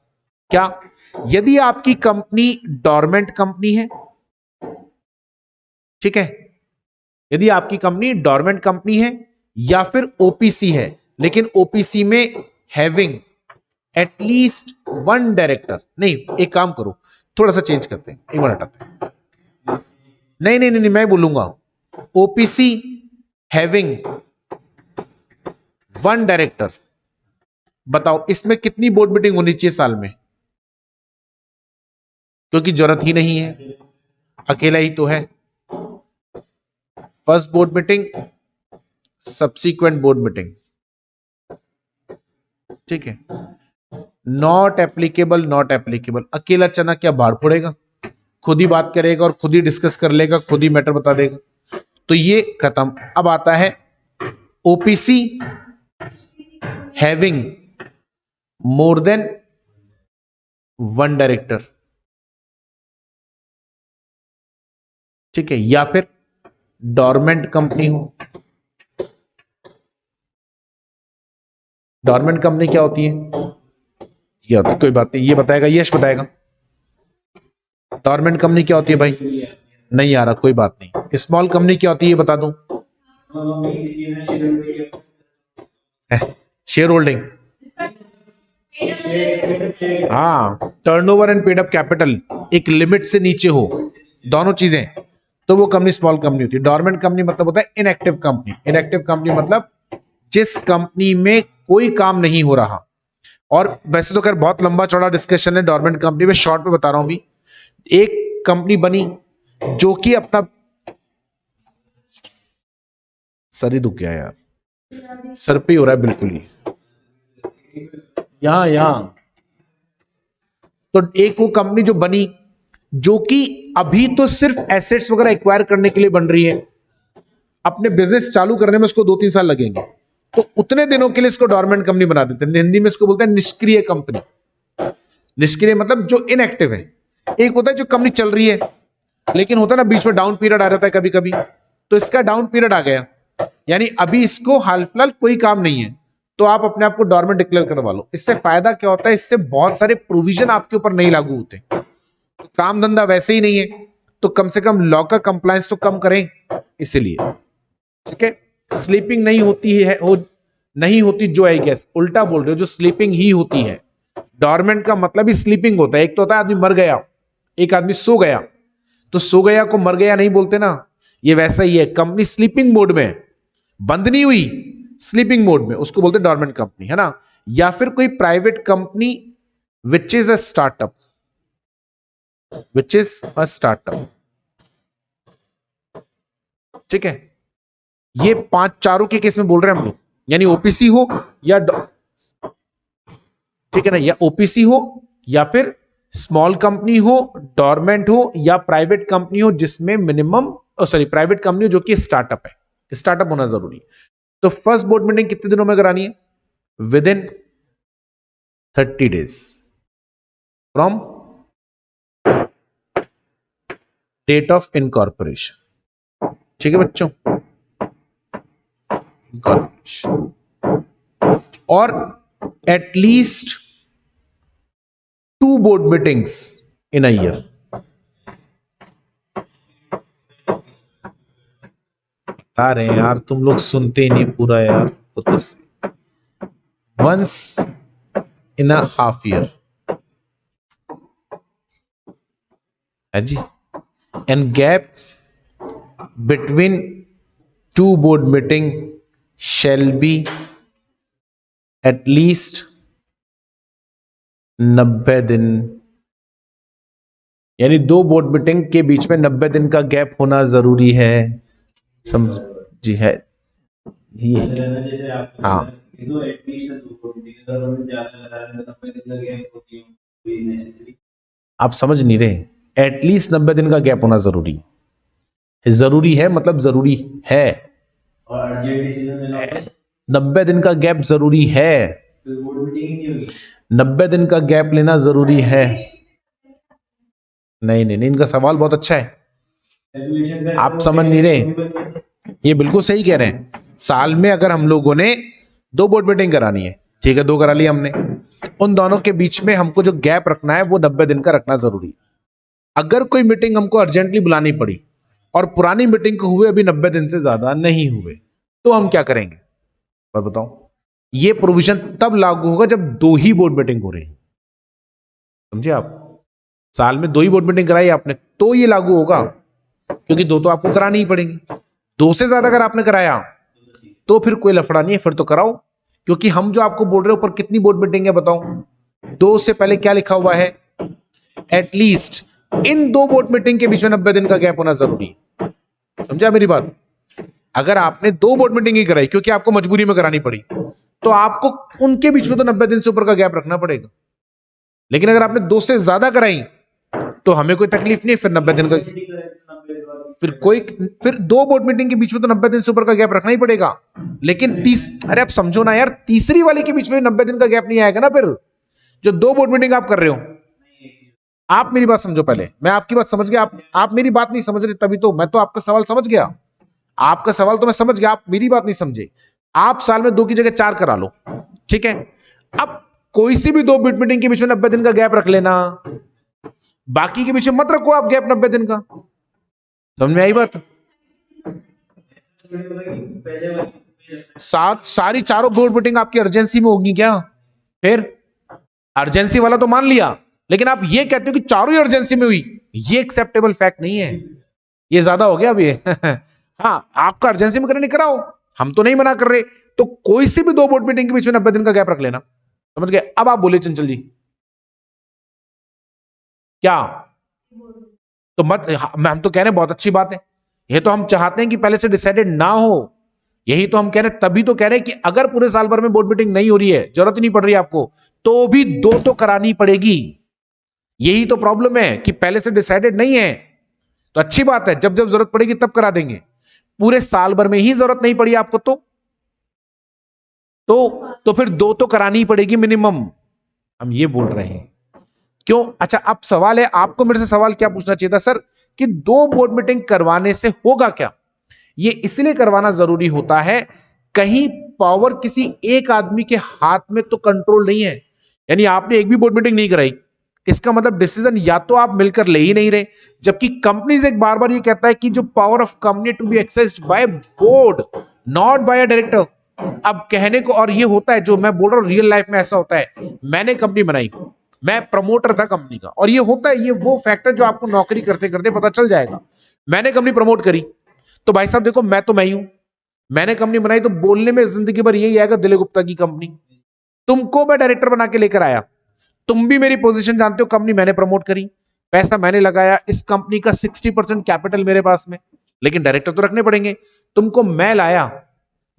क्या? यदि आपकी कंपनी डोरमेंट कंपनी है, ठीक है, यदि आपकी कंपनी डोरमेंट कंपनी है या फिर ओपीसी है, लेकिन ओपीसी में हैविंग एटलीस्ट 1 डायरेक्टर, नहीं एक काम करो, थोड़ा सा चेंज करते हैं, एक मिनट हटाते हैं, नहीं नहीं नहीं, मैं बोलूंगा ओपीसी हैविंग 1 डायरेक्टर। बताओ इसमें कितनी बोर्ड मीटिंग होनी चाहिए साल में? क्योंकि जरूरत ही नहीं है, अकेला ही तो है। First board meeting, subsequent board meeting, ठीक है। नॉट एप्लीकेबल, नॉट एप्लीकेबल, अकेला चना क्या बाहर फोड़ेगा? खुद ही बात करेगा और खुद ही डिस्कस कर लेगा, खुद ही मैटर बता देगा, तो ये खत्म। अब आता है OPC having more than 1 director, ठीक है, या फिर डोरमेंट कंपनी हो। डोरमेंट कंपनी क्या होती है? या कोई बात नहीं, ये बताएगा, यश बताएगा। डोरमेंट कंपनी क्या होती है भाई? नहीं आ रहा, कोई बात नहीं। स्मॉल कंपनी क्या होती है ये बता दूं? शेयर होल्डिंग, हाँ, turnover and paid up capital एक लिमिट से नीचे हो, दोनों चीजें, तो वो कंपनी स्मॉल कंपनी होती है। डोरमेंट कंपनी मतलब होता है इनएक्टिव कंपनी। इनएक्टिव कंपनी मतलब जिस कंपनी में कोई काम नहीं हो रहा, और वैसे तो खैर बहुत लंबा चौड़ा डिस्कशन है डोरमेंट कंपनी में, शॉर्ट में बता रहा हूं भी। एक कंपनी बनी जो कि अपना, सर ही दुख गया यार, सर पे ही हो रहा है बिल्कुल ही, यहां। तो एक वो कंपनी जो बनी जो कि अभी तो सिर्फ एसेट्स वगैरह एक्वायर करने के लिए बन रही है, अपने बिजनेस चालू करने में उसको 2-3 साल लगेंगे, तो उतने दिनों के लिए इसको डोरमेंट कंपनी बना देते हैं। हिंदी में इसको बोलते हैं निष्क्रिय कंपनी। निष्क्रिय मतलब जो इनएक्टिव है। एक होता है जो कंपनी चल रही है लेकिन होता है ना बीच में डाउन पीरियड आ जाता है कभी कभी, तो इसका डाउन पीरियड आ गया, यानी अभी इसको हाल फिलहाल कोई काम नहीं है, तो आप अपने आप को डोरमेंट डिक्लेयर करवा लो। इससे फायदा क्या होता है, इससे बहुत सारे प्रोविजन आपके ऊपर नहीं लागू होते। काम धंधा वैसे ही नहीं है तो कम से कम लॉ का कंप्लायंस तो कम करें, इसीलिए। ठीक है, स्लीपिंग नहीं होती है, नहीं होती जो आई गेस, उल्टा बोल रहे हो, जो स्लीपिंग ही होती है। डोरमेंट का मतलब ही स्लीपिंग होता है। एक तो होता है आदमी मर गया, एक आदमी सो गया, तो सो गया को मर गया नहीं बोलते ना, ये वैसा ही है। कंपनी स्लीपिंग मोड में, बंद नहीं हुई, स्लीपिंग मोड में, उसको बोलते डोरमेंट कंपनी, है ना। या फिर कोई private company which is a startup, which is a startup. ठीक है, ये 5 के केस में बोल रहे हैं हम लोग, यानी ओपीसी हो या ठीक है ना, या ओपीसी हो या फिर स्मॉल कंपनी हो, डोरमेंट हो, या प्राइवेट कंपनी हो जिसमें मिनिमम, प्राइवेट कंपनी हो जो कि स्टार्टअप है, स्टार्टअप होना जरूरी है। तो फर्स्ट बोर्ड मीटिंग कितने दिनों में करानी है? Within 30 days from date of incorporation. ठीक है बच्चों, इनकॉर्पोरेशन, और at least 2 board meetings in a year। बता रहे हैं यार, तुम लोग सुनते ही नहीं पूरा यार, खुद से। Once in a half year है जी, and gap between 2 board meeting shall be at least 90 दिन, यानी 2 बोर्ड मीटिंग के बीच में 90 दिन का गैप होना जरूरी है। समझ जी है ये, हाँ। आप समझ नहीं रहे, एटलीस्ट 90 दिन का गैप होना जरूरी है। जरूरी है मतलब जरूरी है, और अर्जेंट डिसीजन लेना 90 दिन का गैप जरूरी है, 90 दिन का गैप लेना जरूरी है। नहीं नहीं नहीं, इनका सवाल बहुत अच्छा है, आप समझ नहीं रहे। ये बिल्कुल सही कह रहे हैं। साल में अगर हम लोगों ने 2 बोर्ड मीटिंग करानी है, ठीक है, 2 करा ली हमने, उन दोनों के बीच में हमको जो गैप रखना है वो 90 दिन का रखना जरूरी है। अगर कोई मीटिंग हमको अर्जेंटली बुलानी पड़ी और पुरानी मीटिंग को हुए अभी 90 दिन से ज्यादा नहीं हुए, तो हम क्या करेंगे? पर बताओ, ये प्रोविजन तब लागू होगा जब 2 ही बोर्ड मीटिंग हो रही है। समझे आप? साल में 2 ही बोर्ड मीटिंग कराई आपने तो ये लागू होगा, क्योंकि 2 तो आपको करानी ही पड़ेंगी। 2 से ज्यादा अगर आपने कराया तो फिर कोई लफड़ा नहीं है, फिर तो कराओ। क्योंकि हम जो आपको बोल रहे हैं ऊपर कितनी बोर्ड मीटिंग है बताओ, 2 से पहले क्या लिखा हुआ है? एटलीस्ट इन 2 बोर्ड मीटिंग के बीच में 90 दिन का गैप होना जरूरी है। समझा मेरी बात? अगर आपने 2 बोर्ड मीटिंग ही कराई क्योंकि आपको मजबूरी में करानी पड़ी, तो आपको उनके बीच में तो 90 दिन से ऊपर का गैप रखना पड़ेगा। लेकिन अगर आपने 2 से ज्यादा कराई तो हमें कोई तकलीफ नहीं, फिर 90 दिन का, फिर 2 बोर्ड मीटिंग के बीच में तो 90 दिन से ऊपर का गैप रखना ही पड़ेगा। लेकिन अरे आप समझो ना यार, तीसरी वाली के बीच में 90 दिन का गैप नहीं आएगा ना। फिर जो 2 बोर्ड मीटिंग आप कर रहे हो, आप मेरी बात समझो पहले, मैं आपकी बात समझ गया, आप मेरी बात नहीं समझ रहे, तभी तो मैं तो आपका सवाल समझ गया, आपका सवाल तो मैं समझ गया, आप मेरी बात नहीं समझे। आप साल में 2 की जगह 4 करा लो, ठीक है। अब कोई सी भी 2 बोर्ड मीटिंग के बीच में 90 दिन का गैप रख लेना, बाकी के बीच में मत रखो आप गैप 90 दिन का। समझ में आई बात? सारी चारों बोर्ड मीटिंग आपकी अर्जेंसी में होगी क्या? फिर अर्जेंसी वाला तो मान लिया, लेकिन आप ये कहते हो कि चारों ही अर्जेंसी में हुई, ये एक्सेप्टेबल फैक्ट नहीं है, ये ज्यादा हो गया अब ये। हाँ, आपका अर्जेंसी में करने कराओ, हम तो नहीं मना कर रहे। तो कोई सी भी 2 बोर्ड मीटिंग के बीच में 90 दिन का गैप रख लेना, समझ गए? अब आप बोले चंचल जी क्या? तो मत, हम तो कह रहे हैं बहुत अच्छी बात है, ये तो हम चाहते हैं कि पहले से डिसाइडेड ना हो, यही तो हम कह रहे हैं, तभी तो कह रहे हैं कि अगर पूरे साल भर में बोर्ड मीटिंग नहीं हो रही है, जरूरत ही नहीं पड़ रही है आपको, तो भी 2 तो करानी पड़ेगी। यही तो प्रॉब्लम है कि पहले से डिसाइडेड नहीं है। तो अच्छी बात है, जब जब जरूरत पड़ेगी तब करा देंगे। पूरे साल भर में ही जरूरत नहीं पड़ी आपको तो फिर 2 तो करानी ही पड़ेगी मिनिमम, हम ये बोल रहे हैं। क्यों? अच्छा, अब सवाल है, आपको मेरे से सवाल क्या पूछना चाहिए था सर, कि 2 बोर्ड मीटिंग करवाने से होगा क्या? ये इसलिए करवाना जरूरी होता है, कहीं पावर किसी एक आदमी के हाथ में तो कंट्रोल नहीं है। यानी आपने एक भी बोर्ड मीटिंग नहीं कराई, इसका मतलब डिसीजन या तो आप मिलकर ले ही नहीं रहे, जबकि कंपनीज एक बार बार ये कहता है कि जो power of company to be accessed by board not by a director. अब कहने को, और ये होता है, जो मैं बोल रहा हूं रियल लाइफ में ऐसा होता है। मैंने कंपनी बनाई, मैं प्रमोटर था कंपनी का, और ये होता है, ये वो फैक्टर जो आपको नौकरी करते करते पता चल जाएगा। मैंने कंपनी प्रमोट करी, तो भाई साहब देखो, मैं तो मैं ही हूं, मैंने कंपनी बनाई, तो बोलने में जिंदगी भर यही आएगा, दिलीप गुप्ता की कंपनी। तुमको मैं डायरेक्टर बना के लेकर आया, तुम भी मेरी पोजीशन जानते हो, कंपनी मैंने प्रमोट करी, पैसा मैंने लगाया, इस कंपनी का 60% कैपिटल मेरे पास में, लेकिन डायरेक्टर तो रखने पड़ेंगे। तुमको मैं लाया,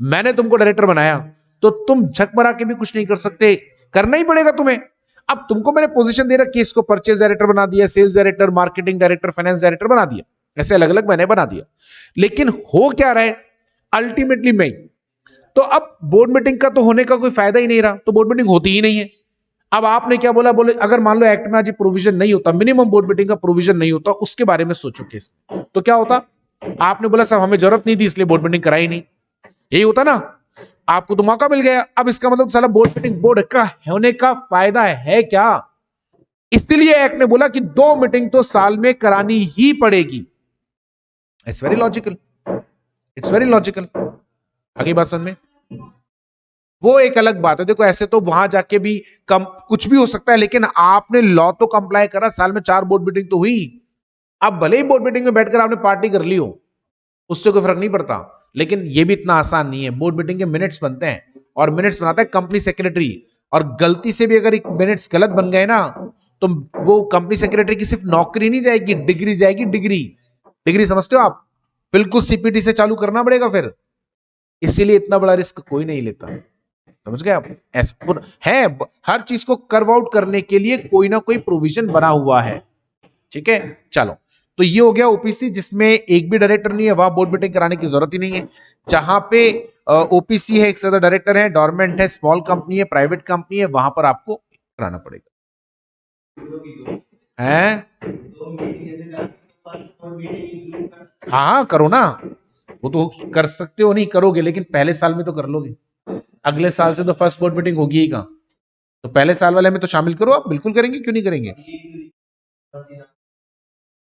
मैंने तुमको डायरेक्टर बनाया, तो तुम झक मरा के भी कुछ नहीं कर सकते, करना ही पड़ेगा तुम्हें। अब तुमको मैंने पोजीशन दे रखी है, इसको परचेज डायरेक्टर बना दिया, sales director, marketing director, finance director बना दिया, ऐसे अलग अलग मैंने बना दिया, लेकिन हो क्या रहा है अल्टीमेटली मैं। तो अब बोर्ड मीटिंग का तो होने का कोई फायदा ही नहीं रहा, तो बोर्ड मीटिंग होती ही नहीं है। अब आपने क्या बोला, बोले अगर मान लो एक्ट में आज प्रोविजन नहीं होता, मिनिमम बोर्ड मीटिंग का प्रोविजन नहीं होता, उसके बारे में सोचो केस, तो क्या होता? आपने बोला साहब हमें जरूरत नहीं थी इसलिए बोर्ड मीटिंग कराई नहीं, यही होता ना, आपको तो मौका मिल गया। अब इसका मतलब साला बोर्ड मीटिंग बोर्ड का होने का फायदा है क्या? इसलिए एक्ट ने बोला कि 2 मीटिंग तो साल में करानी ही पड़ेगी। It's very logical, it's very logical. आगे बात समझ में? वो एक अलग बात है, देखो ऐसे तो वहां जाके भी कम कुछ भी हो सकता है, लेकिन आपने लॉ तो कंप्लाई करा, साल में 4 बोर्ड मीटिंग तो हुई। अब भले ही बोर्ड मीटिंग में बैठकर आपने पार्टी कर ली हो, उससे कोई फर्क नहीं पड़ता, लेकिन ये भी इतना आसान नहीं है। बोर्ड मीटिंग के मिनट्स बनते हैं, और मिनट्स बनाता है कंपनी सेक्रेटरी, और गलती से भी अगर एक मिनट्स गलत बन गए ना, तो वो कंपनी सेक्रेटरी की सिर्फ नौकरी नहीं जाएगी, डिग्री जाएगी, डिग्री। डिग्री समझते हो आप? बिल्कुल सीपीटी से चालू करना पड़ेगा फिर, इसीलिए इतना बड़ा रिस्क कोई नहीं लेता। समझ गए आप? ऐसा है, हर चीज को कर्व आउट करने के लिए कोई ना कोई प्रोविजन बना हुआ है। ठीक है, चलो, तो ये हो गया ओपीसी, जिसमें एक भी डायरेक्टर नहीं है, वहां बोर्ड मीटिंग कराने की जरूरत ही नहीं है। जहां पे ओपीसी है, एक से ज्यादा डायरेक्टर है, डोरमेंट है, स्मॉल कंपनी है, प्राइवेट कंपनी है, वहां पर आपको कराना पड़ेगा। है? हाँ करो ना, वो तो कर सकते हो, नहीं करोगे, लेकिन पहले साल में तो कर लोगे, अगले साल से तो फर्स्ट बोर्ड मीटिंग होगी ही कहां, तो पहले साल वाले में तो शामिल करो आप, बिल्कुल करेंगे, क्यों नहीं करेंगे।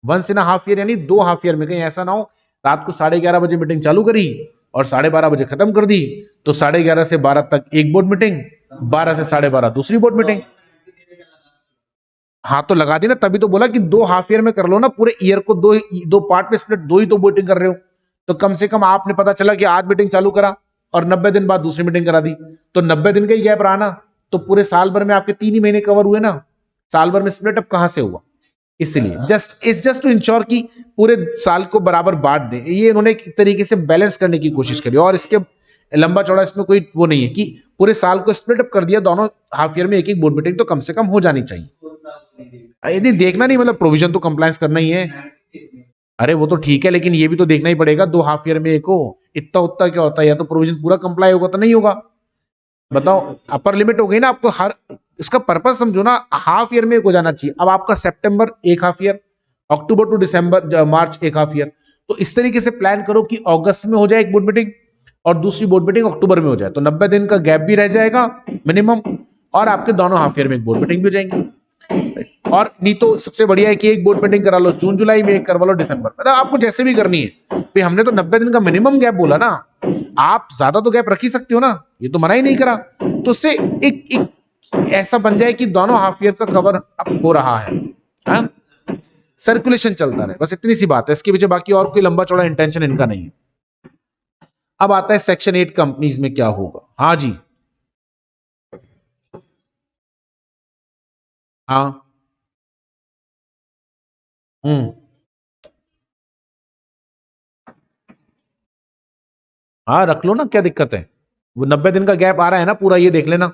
1.5 ईयर, यानी 2 हाफ ईयर में, कहीं ऐसा ना हो रात को 11:30 बजे मीटिंग चालू करी और 12:30 बजे खत्म कर दी, तो 11:30 से 12 तक एक बोर्ड मीटिंग, 12 से 12:30 दूसरी बोर्ड मीटिंग। हाँ तो लगा दी ना, तभी तो बोला कि 2 हाफ ईयर में कर लो ना, पूरे ईयर को दो पार्ट में स्प्लिट, 2 ही तो मीटिंग कर रहे हो, तो कम से कम आपने पता चला कि आज मीटिंग चालू करा और 90 दिन बाद दूसरी मीटिंग करा दी, तो 90 दिन का ही गैप रहा ना, तो पूरे साल भर में आपके 3 ही महीने कवर हुए ना, साल भर में स्प्लिट अप कहां से हुआ। इसलिए जस्ट टू इंश्योर कि पूरे साल को बराबर बांट दें, ये इन्होंने एक तरीके से बैलेंस करने की कोशिश करी, और इसके लंबा चौड़ा इसमें कोई वो नहीं है कि पूरे साल को स्प्लिट अप कर दिया, दोनों हाफ ईयर में एक एक बोर्ड मीटिंग तो कम से कम हो जानी चाहिए। यदि देखना नहीं, मतलब प्रोविजन तो कंप्लायंस करना ही है। अरे वो तो ठीक है, लेकिन ये भी तो देखना ही पड़ेगा, 2 हाफ ईयर में एक हो, इतना उतना क्या होता है, या तो प्रोविजन पूरा कंप्लाई होगा तो नहीं होगा। बताओ, अपर लिमिट हो गई ना आपको, हर इसका पर्पस समझो ना, हाफ ईयर में एक हो जाना चाहिए। अब आपका सितंबर एक हाफ ईयर, अक्टूबर टू दिसंबर मार्च एक हाफ ईयर, तो इस तरीके से प्लान करो कि अगस्त में हो जाए एक बोर्ड मीटिंग और दूसरी बोर्ड मीटिंग अक्टूबर में हो जाए, तो 90 दिन का गैप भी रह जाएगा मिनिमम, और आपके दोनों हाफ ईयर में एक बोर्ड मीटिंग भी हो जाएंगी। और नहीं तो सबसे बढ़िया है कि एक बोर्ड मीटिंग करा लो जून जुलाई में, एक करवा लो दिसंबर, मतलब आपको जैसे भी करनी है भाई, हमने तो 90 दिन का मिनिमम गैप बोला ना, आप ज्यादा तो गैप रख ही सकते हो ना, ये तो मना ही नहीं करा, तो उससे एक ऐसा बन जाए कि दोनों हाफ ईयर का कवर अब हो रहा है, हाँ? सर्कुलेशन चलता रहे, बस इतनी सी बात है, इसके पीछे बाकी और कोई लंबा चौड़ा इंटेंशन इनका नहीं है। अब आता है सेक्शन 8 कंपनीज में क्या होगा। हाँ जी, हाँ। हाँ रख लो ना, क्या दिक्कत है। वो 90 दिन का गैप आ रहा है ना पूरा, ये देख लेना।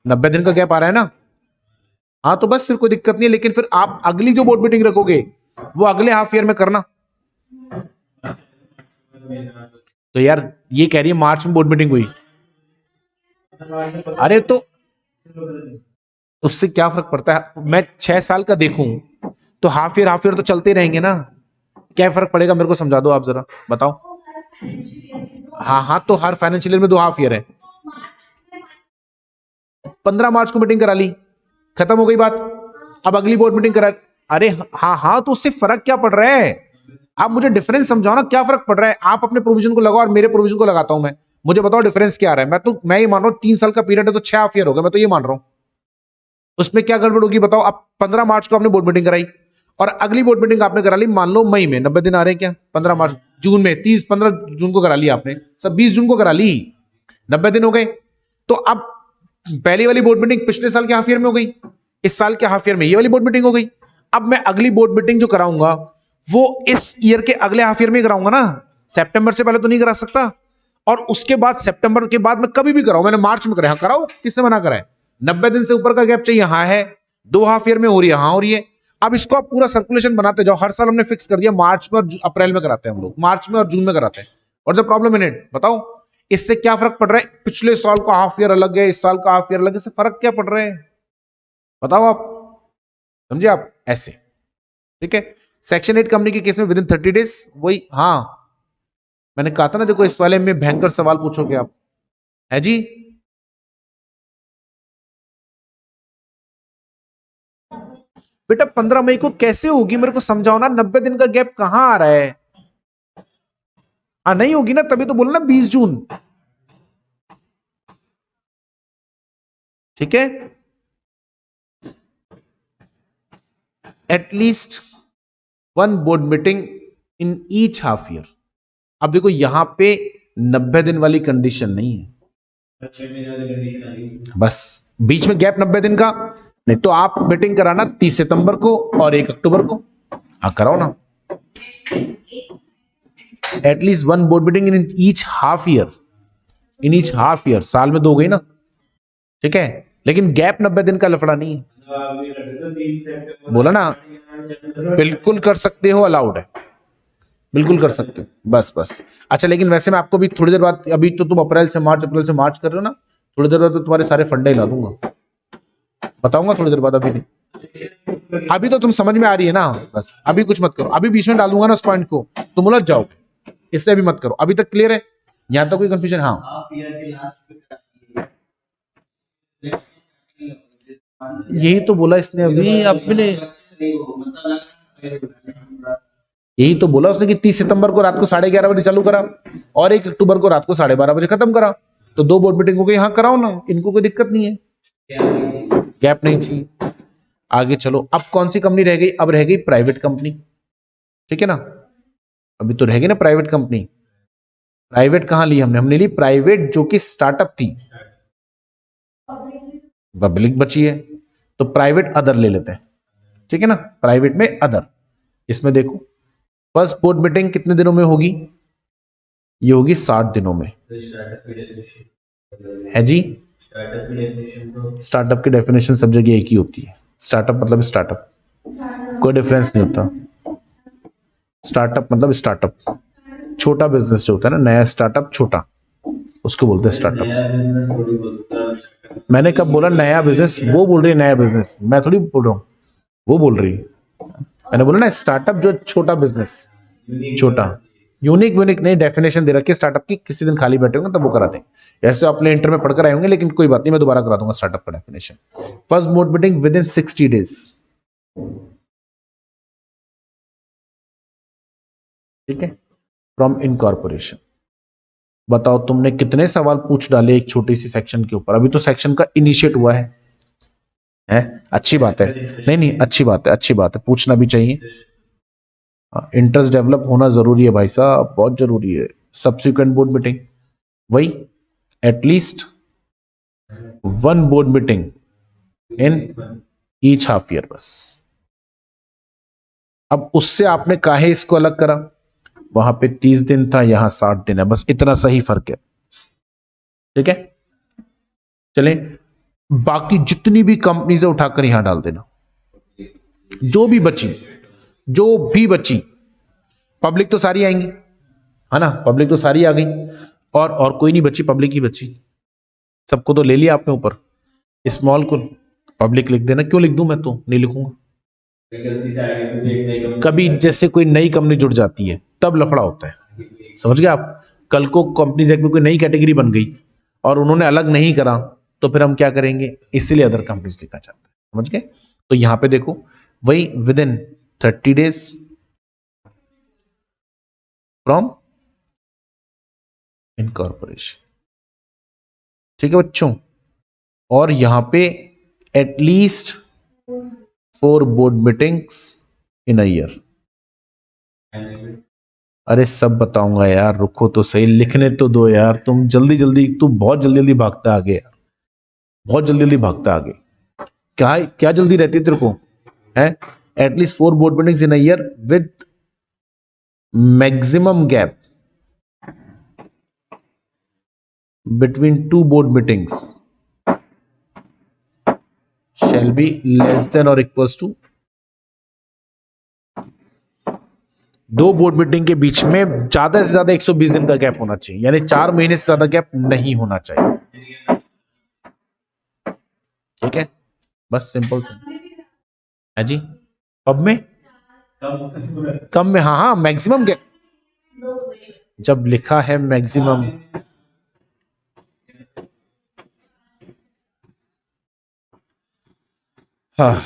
90 दिन का गैप आ रहा है ना। हाँ तो बस फिर कोई दिक्कत नहीं है, लेकिन फिर आप अगली जो बोर्ड मीटिंग रखोगे वो अगले हाफ ईयर में करना। तो यार ये कह रही है मार्च में बोर्ड मीटिंग हुई। अरे तो उससे क्या फर्क पड़ता है, मैं 6 साल का देखूं तो हाफ ईयर तो चलते रहेंगे ना। क्या फर्क पड़ेगा मेरे को समझा दो आप जरा, बताओ। हाँ हाँ, तो हर फाइनेंशियल ईयर में 2 हाफ ईयर है। 15 मार्च को मीटिंग करा ली, खत्म हो गई बात। अब अगली बोर्ड मीटिंग करा। अरे हाँ हाँ, तो उससे फर्क क्या पड़ रहा है। आप मुझे डिफरेंस समझाओ ना, क्या फर्क पड़ रहा है। आप अपने प्रोविजन को लगाओ और मेरे प्रोविजन को लगाता हूं मैं, मुझे बताओ डिफरेंस क्या आ रहा है। मैं ये मान रहा हूं 3 साल का पीरियड है तो 6 हाफ ईयर हो गया, मैं तो ये मान रहा हूं। उसमें क्या गड़बड़ होगी बताओ। अब 15 मार्च को आपने बोर्ड मीटिंग कराई और अगली बोर्ड मीटिंग आपने करा ली मान लो मई में। 90 दिन आ रहे हैं क्या, 15 मार्च, जून में 15 जून को करा ली आपने, सब 20 जून को करा ली, 90 दिन हो गए। तो अब पहली वाली बोर्ड मीटिंग पिछले साल के हाफ ईयर में हो गई, इस साल के हाफ ईयर में ये वाली बोर्ड मीटिंग हो गई। अब मैं अगली बोर्ड मीटिंग जो कराऊंगा वो इस ईयर के अगले हाफ ईयर में कराऊंगा ना, सितंबर से पहले तो नहीं करा सकता। और उसके बाद सितंबर के बाद मैं कभी भी कराऊं, मैंने मार्च में कराया, कराओ, किसने मना करा है। 90 दिन से ऊपर का गैप चाहिए, हाँ है, 2 हाफ ईयर में हो रही है, हाँ हो रही है। अब इसको आप पूरा सर्कुलेशन बनाते जाओ, हर साल हमने फिक्स कर दिया मार्च में और अप्रैल में कराते हैं हम लोग, मार्च में और जून में कराते हैं। और जो प्रॉब्लम इन इट, बताओ इससे क्या फर्क पड़ रहा है। पिछले साल का हाफ ईयर अलग है, इस साल का हाफ ईयर अलग है, इससे फर्क क्या पड़ रहा है बताओ आप, समझे आप ऐसे। ठीक है, सेक्शन 8 कंपनी के केस में विदिन 30 डेज, वही हाँ मैंने कहा था ना, देखो इस वाले में भयंकर सवाल पूछोगे आप, है जी। बेटा 15 मई को कैसे होगी, मेरे को समझाओ ना, 90 दिन का गैप कहां आ रहा है। हाँ नहीं होगी ना, तभी तो बोला ना 20 जून। ठीक है, at least 1 board meeting in each half year. अब देखो यहां पे 90 दिन वाली कंडीशन नहीं है, बस बीच में गैप 90 दिन का नहीं, तो आप मीटिंग कराना 30 सितंबर को और 1 अक्टूबर को, हाँ कराओ ना। At least 1 board meeting in each half year, in each half year, साल में 2 गई ना। ठीक है, लेकिन गैप 90 दिन का लफड़ा नहीं है, बोला ना, बिल्कुल कर सकते हो, अलाउड है, बिल्कुल कर सकते हो, बस बस। अच्छा लेकिन वैसे मैं आपको भी थोड़ी देर बाद, अभी तो तुम अप्रैल से मार्च कर रहे हो ना, थोड़ी देर बाद तो तुम्हारे सारे फंडे हिला दूंगा, बताऊंगा थोड़ी देर बाद, अभी नहीं। अभी तो तुम समझ में आ रही है ना, बस अभी कुछ मत करो, अभी बीच में डालूंगा ना उस पॉइंट को तुम उलझ जाओगे, इसलिए अभी मत करो, अभी तक क्लियर है, यहां तक कोई कंफ्यूजन। हाँ यही तो बोला इसने अभी, आपने यही तो बोला उसने कि 30 सितंबर को रात को 11:30 बजे चालू करा और 1 अक्टूबर को रात को 12:30 बजे खत्म करा, तो 2 बोर्ड मीटिंग हो गई, हाँ कराओ ना, इनको कोई दिक्कत नहीं है, गैप नहीं चाहिए। आगे चलो, अब कौन सी कंपनी रह गई, अब रह गई प्राइवेट कंपनी। ठीक है ना, अभी तो रह गई ना प्राइवेट कंपनी। प्राइवेट कहां ली हमने ली प्राइवेट जो कि स्टार्टअप थी, पब्लिक बची है, तो प्राइवेट अदर ले लेते हैं। ठीक है ना, प्राइवेट में अदर, इसमें देखो फर्स्ट बोर्ड मीटिंग कितने दिनों में होगी, ये होगी 60 दिनों में, है जी। स्टार्टअप की डेफिनेशन सब जगह एक ही होती है, स्टार्टअप मतलब स्टार्टअप, कोई डिफरेंस नहीं होता। स्टार्टअप मतलब स्टार्टअप, छोटा बिजनेस जो होता है ना, नया स्टार्टअप छोटा, उसको बोलते हैं स्टार्टअप। मैंने कब बोला नया बिजनेस, वो बोल रही है नया बिजनेस, मैं थोड़ी बोल रहा हूँ, वो बोल रही है। मैंने बोला ना स्टार्टअप जो छोटा बिजनेस, छोटा, यूनिक नहीं, डेफिनेशन दे रखी है स्टार्टअप की, किसी दिन खाली बैठे होंगे तब वो कराते हैं, ऐसे अपने इंटर में पढ़कर आए होंगे, लेकिन कोई बात नहीं, मैं दोबारा करा दूंगा स्टार्टअप का definition. First board meeting with in 60 days. ठीक है, फ्रॉम इनकॉर्पोरेशन। बताओ तुमने कितने सवाल पूछ डाले एक छोटी सी सेक्शन के ऊपर, अभी तो सेक्शन का इनिशिएट हुआ है, अच्छी बात है, नहीं अच्छी बात है, अच्छी बात है, पूछना भी चाहिए, इंटरेस्ट डेवलप होना जरूरी है भाई साहब, बहुत जरूरी है। सब्सिक्वेंट बोर्ड मीटिंग, वही at least 1 board meeting in each half year बस। अब उससे आपने काहे इसको अलग करा, वहां पे 30 दिन था, यहां 60 दिन है, बस इतना सही फर्क है। ठीक है, चलें, बाकी जितनी भी कंपनीज है उठाकर यहां डाल देना, जो भी बची, पब्लिक तो सारी आएंगी, है ना, पब्लिक तो सारी आ गई, और कोई नहीं बची, पब्लिक ही बची। सबको तो ले लिया आपने ऊपर, स्मॉल को पब्लिक लिख देना। क्यों लिख दूं, मैं तो नहीं लिखूंगा। कभी जैसे कोई नई कंपनी जुड़ जाती है तब लफड़ा होता है, समझ गए आप। कल को कंपनीज एक्ट में कोई नई कैटेगरी बन गई और उन्होंने अलग नहीं करा, तो फिर हम क्या करेंगे, इसीलिए अदर कंपनीज लिखा जाता है, समझ गए। तो यहां पे देखो, वही with in 30 days from incorporation. ठीक है बच्चों, और यहां पे at least 4 board meetings in a year. अरे सब बताऊंगा यार, रुको तो सही, लिखने तो दो यार, तुम बहुत जल्दी जल्दी भागता आगे यार, बहुत जल्दी जल्दी भागता आगे। क्या जल्दी रहती है तेरे को, है? At least 4 board meetings in a year with maximum gap between 2 board meetings shall be less than or equals to 2 board meeting के बीच में ज्यादा से ज्यादा 120 दिन का गैप होना चाहिए, यानी 4 महीने से ज्यादा गैप नहीं होना चाहिए। ठीक है, बस सिंपल से है जी। अब में कम में, हाँ मैक्सिमम गैप, जब लिखा है मैक्सिमम, हाँ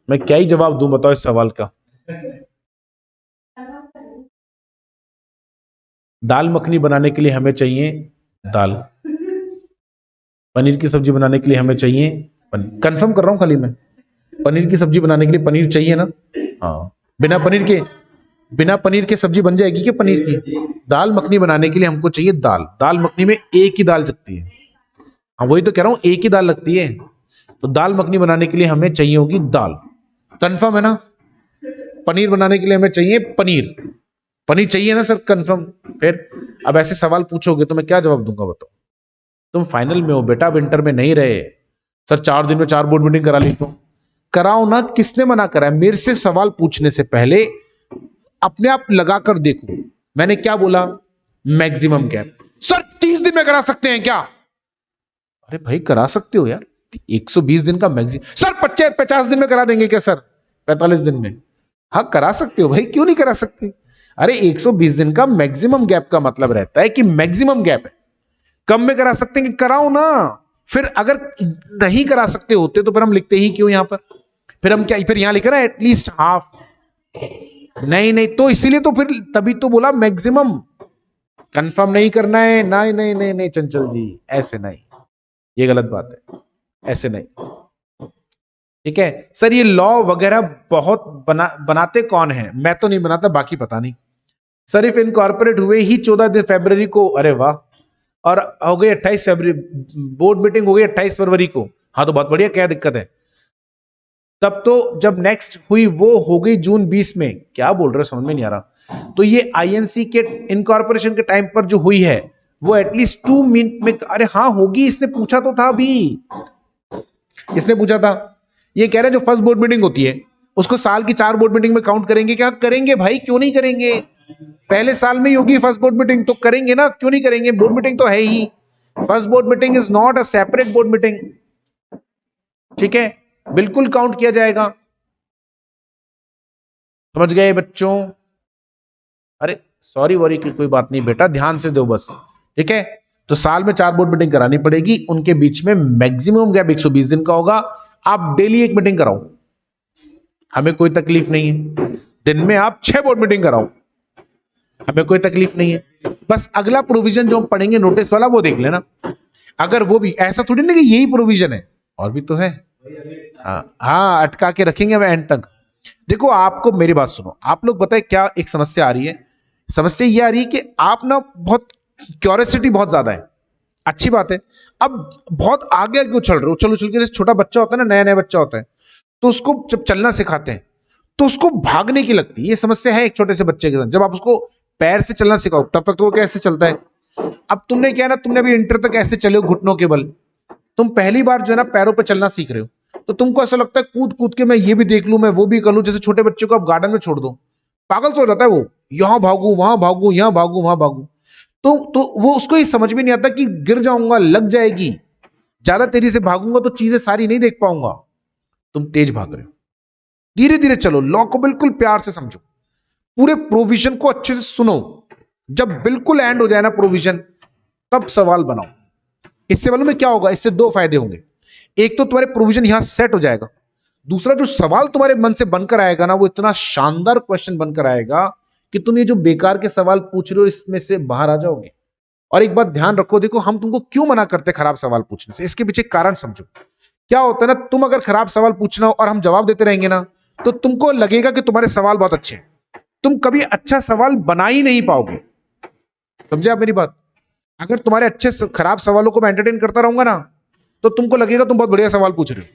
मैं क्या ही जवाब दूं, बताओ इस सवाल का। दाल मखनी बनाने के लिए हमें चाहिए दाल, पनीर की सब्जी बनाने के लिए हमें चाहिए पनीर। कंफर्म कर रहा हूं खाली मैं, पनीर की सब्जी बनाने के लिए पनीर चाहिए ना, हाँ। बिना पनीर के सब्जी बन जाएगी क्या पनीर की? दाल मखनी बनाने के लिए हमको चाहिए दाल, दाल मखनी में एक ही दाल लगती है, हाँ वही तो कह रहा हूं, एक ही दाल लगती है। तो दाल मखनी बनाने के लिए हमें चाहिए होगी दाल, कंफर्म है ना। पनीर बनाने के लिए हमें चाहिए पनीर, पनीर चाहिए ना सर, कंफर्म। फिर अब ऐसे सवाल पूछोगे तो मैं क्या जवाब दूंगा, बताओ। तुम फाइनल में हो बेटा, विंटर में नहीं रहे। सर 4 दिन में 4 बोर्ड मीटिंग करा ली, तो कराओ ना, किसने मना करा है? मेरे से सवाल पूछने से पहले अपने आप लगा कर देखो, मैंने क्या बोला, मैक्सिमम गैप। सर 30 दिन में करा सकते हैं क्या? अरे भाई करा सकते हो यार, 120 दिन का मैक्सिमम। सर 50 दिन में करा देंगे क्या सर? 45 दिन में, हाँ करा सकते हो भाई, क्यों नहीं करा सकते। अरे 120 दिन का मैक्सिमम गैप का मतलब रहता है कि मैक्सिमम गैप है, कम में करा सकते हैं कि कराओ ना। फिर अगर नहीं करा सकते होते तो फिर हम लिखते ही क्यों यहां पर, फिर हम क्या, फिर यहां लिख रहे हैं एटलीस्ट हाफ, नहीं तो इसीलिए तो फिर तभी तो बोला मैक्सिमम। कंफर्म नहीं करना है, नहीं चंचल जी, ऐसे नहीं, ये गलत बात है, ऐसे नहीं। ठीक है सर, ये लॉ वगैरह बहुत बनाते कौन है? मैं तो नहीं बनाता, बाकी पता नहीं। सर इफ इनकॉर्पोरेट हुए ही 14 फरवरी को, अरे वाह, और हो गई 28 फरवरी, बोर्ड मीटिंग हो गई 28 फरवरी को, हाँ तो बहुत बढ़िया, क्या दिक्कत है? तब तो जब नेक्स्ट हुई वो हो गई जून 20 में, क्या बोल रहे हो, समझ में नहीं आ रहा। तो ये आईएनसी के इनकॉर्पोरेशन के टाइम पर जो हुई है वो एटलीस्ट 2 मिनट में, अरे हाँ होगी, इसने पूछा तो था अभी, इसने पूछा था। ये कह रहे जो फर्स्ट बोर्ड मीटिंग होती है उसको साल की 4 बोर्ड मीटिंग में काउंट करेंगे क्या? करेंगे भाई, क्यों नहीं करेंगे, पहले साल में ही होगी फर्स्ट बोर्ड मीटिंग, तो करेंगे ना, क्यों नहीं करेंगे, बोर्ड मीटिंग तो है ही। First board meeting is not a separate board meeting, ठीक है, बिल्कुल काउंट किया जाएगा, समझ गए बच्चों? अरे सॉरी वॉरी की कोई बात नहीं बेटा, ध्यान से दो बस, ठीक है। तो साल में 4 बोर्ड मीटिंग करानी पड़ेगी, उनके बीच में मैक्सिमम गैप 120 दिन का होगा। आप डेली 1 मीटिंग कराओ, हमें कोई तकलीफ नहीं है। दिन में आप 6 बोर्ड मीटिंग कराओ, हमें कोई तकलीफ नहीं है। बस अगला प्रोविजन जो हम पढ़ेंगे नोटिस वाला, वो देख लेना। अगर वो भी ऐसा थोड़ी ना कि यही प्रोविजन है, और भी तो है, हाँ अटका के रखेंगे मैं एंड तक। देखो आपको मेरी बात सुनो, आप लोग बताए क्या एक समस्या आ रही है, समस्या ये आ रही है कि आप ना बहुत क्यूरियोसिटी बहुत ज्यादा है, अच्छी बात है। अब बहुत आगे आगे उछल रहे हो, उछल उछल के, जैसे छोटा बच्चा होता है ना, नया नया बच्चा होता है, तो उसको जब चलना सिखाते हैं तो उसको भागने की लगती है। ये समस्या है एक छोटे से बच्चे के साथ। जब आप उसको पैर से चलना सिखाओ तब तक तो वो कैसे चलता है। अब तुमने क्या है ना, तुमने अभी इंटर तक ऐसे चले हो घुटनों के बल, तुम पहली बार जो है ना पैरों पर चलना सीख रहे हो, तो तुमको ऐसा लगता है कूद कूद के मैं ये भी देख लूं, मैं वो भी कर लूं। जैसे छोटे बच्चे को आप गार्डन में छोड़ दो, पागल से हो जाता है वो, यहां भागू वहां भागू, यहां भागू वहां भागू। तो वो उसको ये समझ में नहीं आता कि गिर जाऊंगा, लग जाएगी, ज्यादा तेजी से भागूंगा तो चीजें सारी नहीं देख पाऊंगा। तुम तेज भाग रहे हो, धीरे धीरे चलो, लॉ को बिल्कुल प्यार से समझो, पूरे प्रोविजन को अच्छे से सुनो। जब बिल्कुल एंड हो जाए ना प्रोविजन, तब सवाल बनाओ। इससे मालूम है क्या होगा, इससे दो फायदे होंगे। एक तो तुम्हारे प्रोविजन यहां सेट हो जाएगा, दूसरा जो सवाल तुम्हारे मन से बनकर आएगा ना, वो इतना शानदार क्वेश्चन बनकर आएगा कि तुम ये जो बेकार के सवाल पूछ रहे हो इसमें से बाहर आ जाओगे। और एक बात ध्यान रखो, देखो हम तुमको क्यों मना करते खराब सवाल पूछने से, इसके पीछे कारण समझो। क्या होता है ना, तुम अगर खराब सवाल पूछना हो और हम जवाब देते रहेंगे ना, तो तुमको लगेगा कि तुम्हारे सवाल बहुत अच्छे हैं, तुम कभी अच्छा सवाल बना ही नहीं पाओगे। समझे आप मेरी बात? अगर तुम्हारे अच्छे खराब सवालों को मैं एंटरटेन करता रहूंगा ना, तो तुमको लगेगा तुम बहुत बढ़िया सवाल पूछ रहे हो।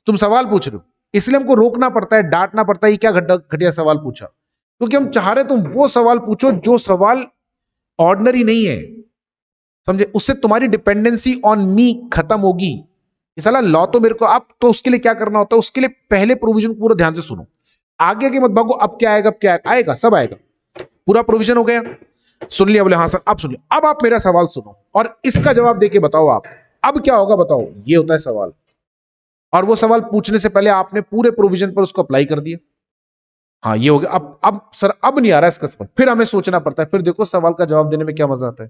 तुम सवाल पूछ रहे हो, इसलिए हमको रोकना पड़ता है, डांटना पड़ता है, ये क्या घटिया सवाल पूछा, क्योंकि हम चाह रहे तुम वो सवाल पूछो जो सवाल ऑर्डिनरी नहीं है। समझे? उससे तुम्हारी डिपेंडेंसी ऑन मी खत्म होगी। ये साला लॉ तो मेरे को, आप तो उसके लिए क्या करना होता है, उसके लिए पहले प्रोविजन पूरा ध्यान से सुनो, आगे के मत भागो। अब क्या आएगा, अब क्या आएगा, आएगा सब आएगा। पूरा प्रोविजन हो गया, सुन लिया, बोले हाँ सर अब सुन लिया। अब आप मेरा सवाल सुनो और इसका जवाब देके बताओ आप अब क्या होगा, बताओ। ये होता है सवाल। और वो सवाल पूछने से पहले आपने पूरे प्रोविजन पर उसको अप्लाई कर दिया। हाँ ये हो गया। अब सर अब नहीं आ रहा इसका सवाल, फिर हमें सोचना पड़ता है, फिर देखो सवाल का जवाब देने में क्या मजा आता है।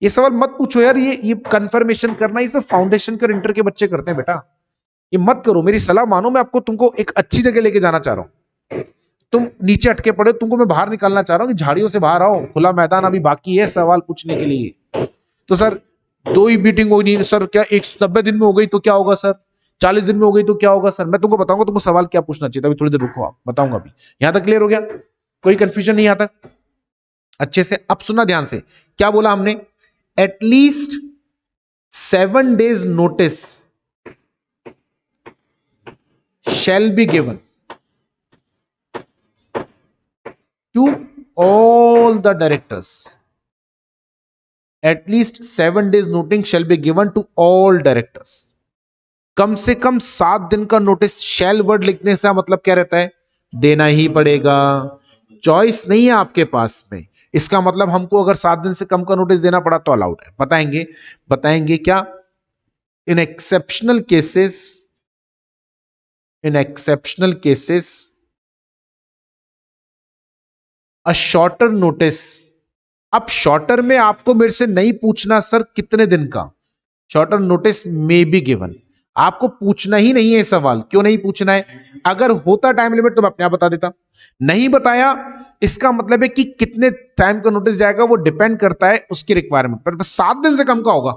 ये सवाल मत पूछो यार, ये कंफर्मेशन करना ये सब फाउंडेशन कर इंटर के बच्चे करते हैं बेटा, ये मत करो। मेरी सलाह मानो, मैं आपको तुमको एक अच्छी जगह लेके जाना चाह रहा हूं। तुम नीचे अटके पड़े, तुमको मैं बाहर निकालना चाह रहा हूं कि झाड़ियों से बाहर आओ, खुला मैदान अभी बाकी है सवाल पूछने के लिए। तो सर 2 ही मीटिंग हो नहीं सर, क्या 190 दिन में हो गई तो क्या होगा सर, 40 दिन में हो गई तो क्या होगा सर? मैं तुमको बताऊंगा तुमको सवाल क्या पूछना चाहिए। अभी थोड़ी देर रुको, आप बताऊंगा। अभी यहां तक क्लियर हो गया? कोई कंफ्यूजन नहीं आता अच्छे से? अब सुनना ध्यान से, क्या बोला हमने, at least 7 days notice shall be given to all the directors. At least 7 days notice shall be given to all directors. कम से कम 7 दिन का नोटिस। शैल वर्ड लिखने से मतलब क्या रहता है, देना ही पड़ेगा, चॉइस नहीं है आपके पास में। इसका मतलब हमको अगर 7 दिन से कम का नोटिस देना पड़ा तो अलाउड है। बताएंगे क्या, इन exceptional cases a shorter notice. अब शॉर्टर में आपको मेरे से नहीं पूछना सर कितने दिन का, शॉर्टर नोटिस में बी गिवन। आपको पूछना ही नहीं है सवाल। क्यों नहीं पूछना है? अगर होता टाइम लिमिट तो मैं अपने आप बता देता, नहीं बताया इसका मतलब है कि कितने टाइम का नोटिस जाएगा वो डिपेंड करता है उसकी रिक्वायरमेंट पर। 7 दिन से कम का होगा,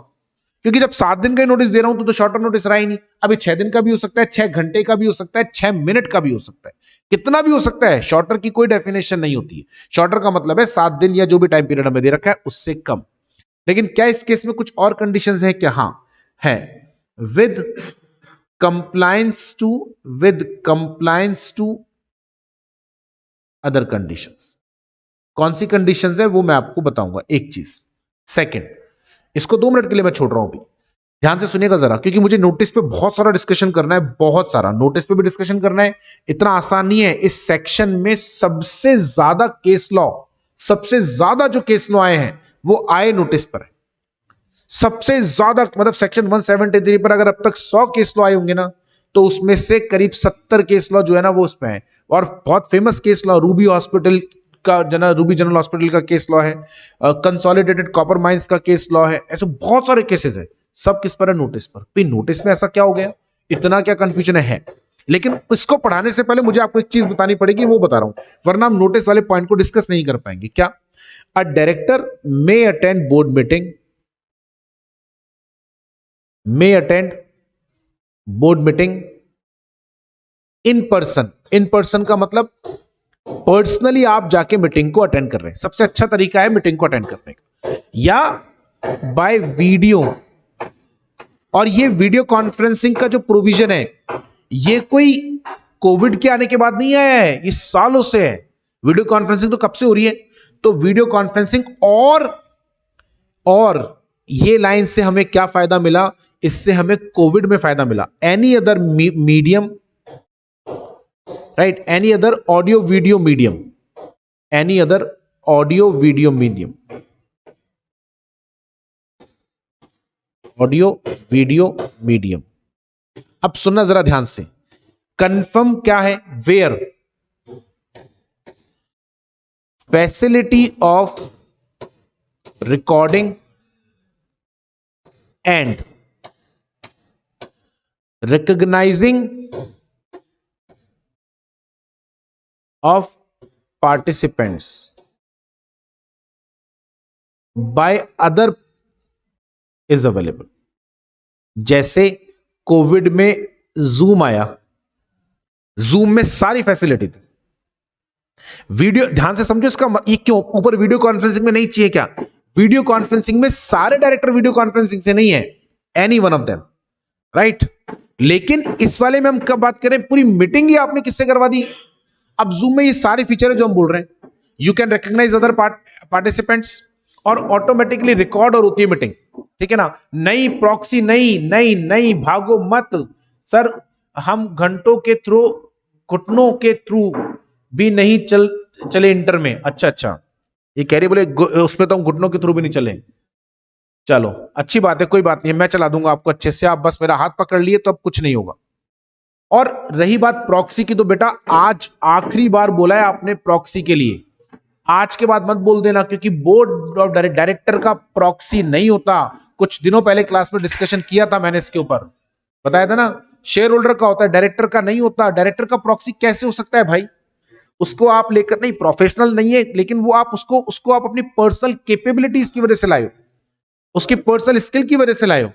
क्योंकि जब 7 दिन का नोटिस दे रहा हूं तो शॉर्टर नोटिस रहा ही नहीं। अभी 6 दिन का भी हो सकता है, 6 घंटे का भी हो सकता है, 6 मिनट का भी हो सकता है, कितना भी हो सकता है। शॉर्टर की कोई डेफिनेशन नहीं होती है। शॉर्टर का मतलब है 7 दिन या जो भी टाइम पीरियड हमें दे रखा है उससे कम। लेकिन क्या इस केस में कुछ और कंडीशंस है क्या? हाँ है, with compliance to other conditions. कौन सी कंडीशंस है वो मैं आपको बताऊंगा एक चीज। सेकंड, इसको 2 मिनट के लिए मैं छोड़ रहा हूं अभी, ध्यान से सुनिएगा जरा, क्योंकि मुझे नोटिस पे बहुत सारा डिस्कशन करना है, बहुत सारा नोटिस पे भी डिस्कशन करना है। इतना आसान नहीं है। इस सेक्शन में सबसे ज्यादा जो केस लॉ आए हैं वो आए नोटिस पर है। सबसे ज्यादा मतलब सेक्शन 173 पर अगर अब तक 100 केस लॉ आए होंगे ना, तो उसमें से करीब 70 केस लॉ जो है ना वो उसमें है। और बहुत famous case law Ruby hospital का, रूबी जनरल हॉस्पिटल का केस लॉ है, कंसोलिडेटेड कॉपर माइंस का केस लॉ है, ऐसे बहुत सारे केसेस है। सब किस पर है? नोटिस पर। भाई नोटिस में ऐसा क्या हो गया, इतना क्या कंफ्यूजन है? लेकिन इसको पढ़ाने से पहले मुझे आपको एक चीज बतानी पड़ेगी, वो बता रहा हूं, वरना हम नोटिस वाले पॉइंट को डिस्कस नहीं कर पाएंगे। क्या? A director may attend board meeting in person का मतलब पर्सनली आप जाके मीटिंग को अटेंड कर रहे हैं। सबसे अच्छा तरीका है मीटिंग को अटेंड करने का। या बाय वीडियो। और ये वीडियो कॉन्फ्रेंसिंग का जो प्रोविजन है ये कोई कोविड के आने के बाद नहीं आया है, ये सालों से है। वीडियो कॉन्फ्रेंसिंग तो कब से हो रही है। तो वीडियो कॉन्फ्रेंसिंग और ये लाइन से हमें क्या फायदा मिला, इससे हमें कोविड में फायदा मिला। Any other medium, right, any other audio video medium, any other audio video medium, audio video medium. अब सुनना जरा ध्यान से, कंफर्म क्या है, where facility of recording and recognising of participants by other is available. जैसे कोविड में जूम आया, जूम में सारी फैसिलिटी थी। वीडियो, ध्यान से समझो इसका ये क्यों ऊपर वीडियो कॉन्फ्रेंसिंग में नहीं चाहिए क्या। वीडियो कॉन्फ्रेंसिंग में सारे डायरेक्टर वीडियो कॉन्फ्रेंसिंग से नहीं है, any one of them, right. लेकिन इस वाले में हम कब बात करें, पूरी मीटिंग ही आपने किससे करवा दी। अब जूम में ये सारे फीचर है जो हम बोल रहे हैं। You can recognise other participants और ऑटोमेटिकली रिकॉर्ड और होती है मीटिंग, ठीक है ना। नई प्रॉक्सी, नई भागो मत सर, हम घुटनों के थ्रू भी नहीं चले इंटर में। अच्छा, ये कह रही बोले उसमें तो हम घुटनों के थ्रू भी नहीं चले। चलो अच्छी बात है, कोई बात नहीं, मैं चला दूंगा आपको अच्छे से, आप बस मेरा हाथ पकड़ लिए तो अब कुछ नहीं होगा। और रही बात प्रॉक्सी की, तो बेटा आज आखिरी बार बोला है आपने प्रॉक्सी के लिए, आज के बाद मत बोल देना, क्योंकि बोर्ड ऑफ डायरेक्टर का प्रॉक्सी नहीं होता। कुछ दिनों पहले क्लास में डिस्कशन किया था मैंने इसके ऊपर, बताया था ना। शेयर होल्डर का होता है, डायरेक्टर का नहीं होता। डायरेक्टर का प्रॉक्सी कैसे हो सकता है भाई, उसको आप लेकर, नहीं प्रोफेशनल नहीं है, लेकिन वो आप उसको आप अपनी पर्सनल कैपेबिलिटीज की वजह से लाए हो, उसकी पर्सनल स्किल की वजह से लाए हो।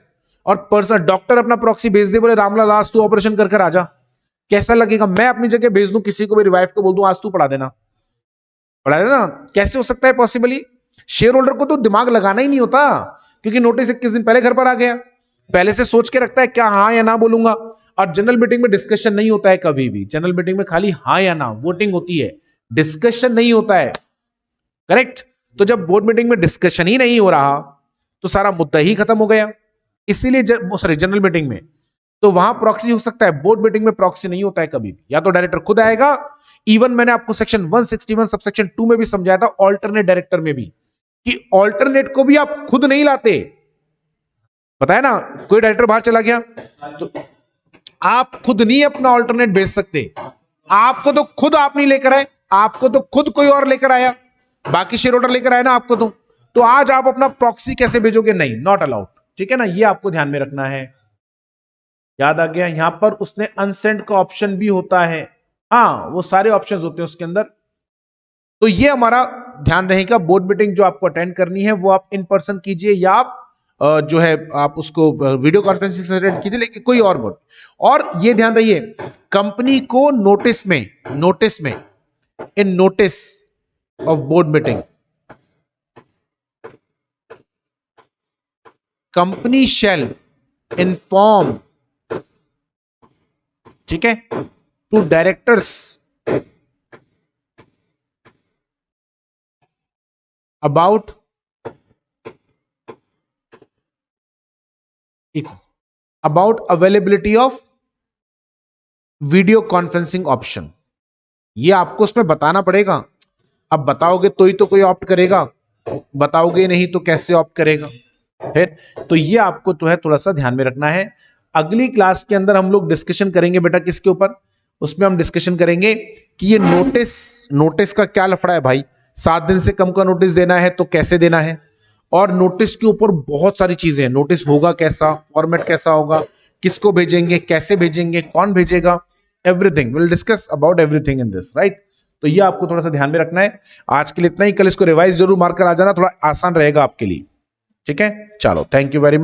और पर्सनल डॉक्टर अपना प्रॉक्सी भेज दे, बोले रामलाल आज तू ऑपरेशन कर आ जा, कैसा लगेगा। मैं अपनी जगह भेज दूं किसी को भी, रिवाइव को बोल दूं आज तू पढ़ा देना, कैसे हो सकता है पॉसिबली। शेयर होल्डर को तो दिमाग लगाना ही नहीं होता, क्योंकि नोटिस 21 दिन पहले घर पर आ गया, पहले से सोच के रखता है क्या हाँ या ना बोलूंगा। और जनरल मीटिंग में डिस्कशन नहीं होता है कभी भी, जनरल मीटिंग में खाली हाँ या ना वोटिंग होती है, डिस्कशन नहीं होता है, करेक्ट। तो जब बोर्ड मीटिंग में डिस्कशन ही नहीं हो रहा तो सारा मुद्दा ही खत्म हो गया। इसीलिए जनरल मीटिंग में तो वहां प्रॉक्सी हो सकता है, बोर्ड मीटिंग में प्रॉक्सी नहीं होता है कभी भी। या तो डायरेक्टर खुद आएगा, इवन मैंने आपको सेक्शन 161 सबसेक्शन 2 में भी समझाया था, ऑल्टरनेट डायरेक्टर में भी, कि ऑल्टरनेट को भी आप खुद नहीं लाते। बताया ना, कोई डायरेक्टर बाहर चला गया तो आप खुद नहीं अपना ऑल्टरनेट भेज सकते, आपको तो खुद आप नहीं लेकर आए, आपको तो खुद कोई और लेकर आया, बाकी शेयर होल्डर लेकर आए ना आपको। तो आज आप अपना प्रॉक्सी कैसे भेजोगे, नहीं, नॉट अलाउड, ठीक है ना। ये आपको ध्यान में रखना है। याद आ गया। यहां पर उसने अनसेंड का ऑप्शन भी होता है, हाँ वो सारे ऑप्शंस होते हैं उसके अंदर। तो ये हमारा ध्यान रहेगा। बोर्ड मीटिंग जो आपको अटेंड करनी है वो आप इन पर्सन कीजिए, या आप जो है आप उसको वीडियो कॉन्फ्रेंसिंग से अटेंड कीजिए, लेकिन कोई और बोर्ड। और ये ध्यान रहिए, कंपनी को नोटिस में in notice of board meeting, company shall inform, ठीक है, to directors about availability of video conferencing option. ये आपको उसमें बताना पड़ेगा। अब बताओगे तो ही तो कोई ऑप्ट करेगा, बताओगे नहीं तो कैसे ऑप्ट करेगा फिर। तो ये आपको तो है थोड़ा सा ध्यान में रखना है। अगली क्लास के अंदर हम लोग डिस्कशन करेंगे बेटा किसके ऊपर, उसमें हम डिस्कशन करेंगे कि ये नोटिस का क्या लफड़ा है भाई। 7 दिन से कम का नोटिस देना है तो कैसे देना है, और नोटिस के ऊपर बहुत सारी चीजें हैं। नोटिस होगा कैसा, फॉर्मेट कैसा होगा, किसको भेजेंगे, कैसे भेजेंगे, कौन भेजेगा, everything will discuss about everything in this, right. तो ये आपको थोड़ा सा ध्यान में रखना है। आज के लिए इतना ही, कल इसको रिवाइज जरूर मार कर आ जाना, थोड़ा आसान रहेगा आपके लिए, ठीक है। चलो, थैंक यू वेरी मच।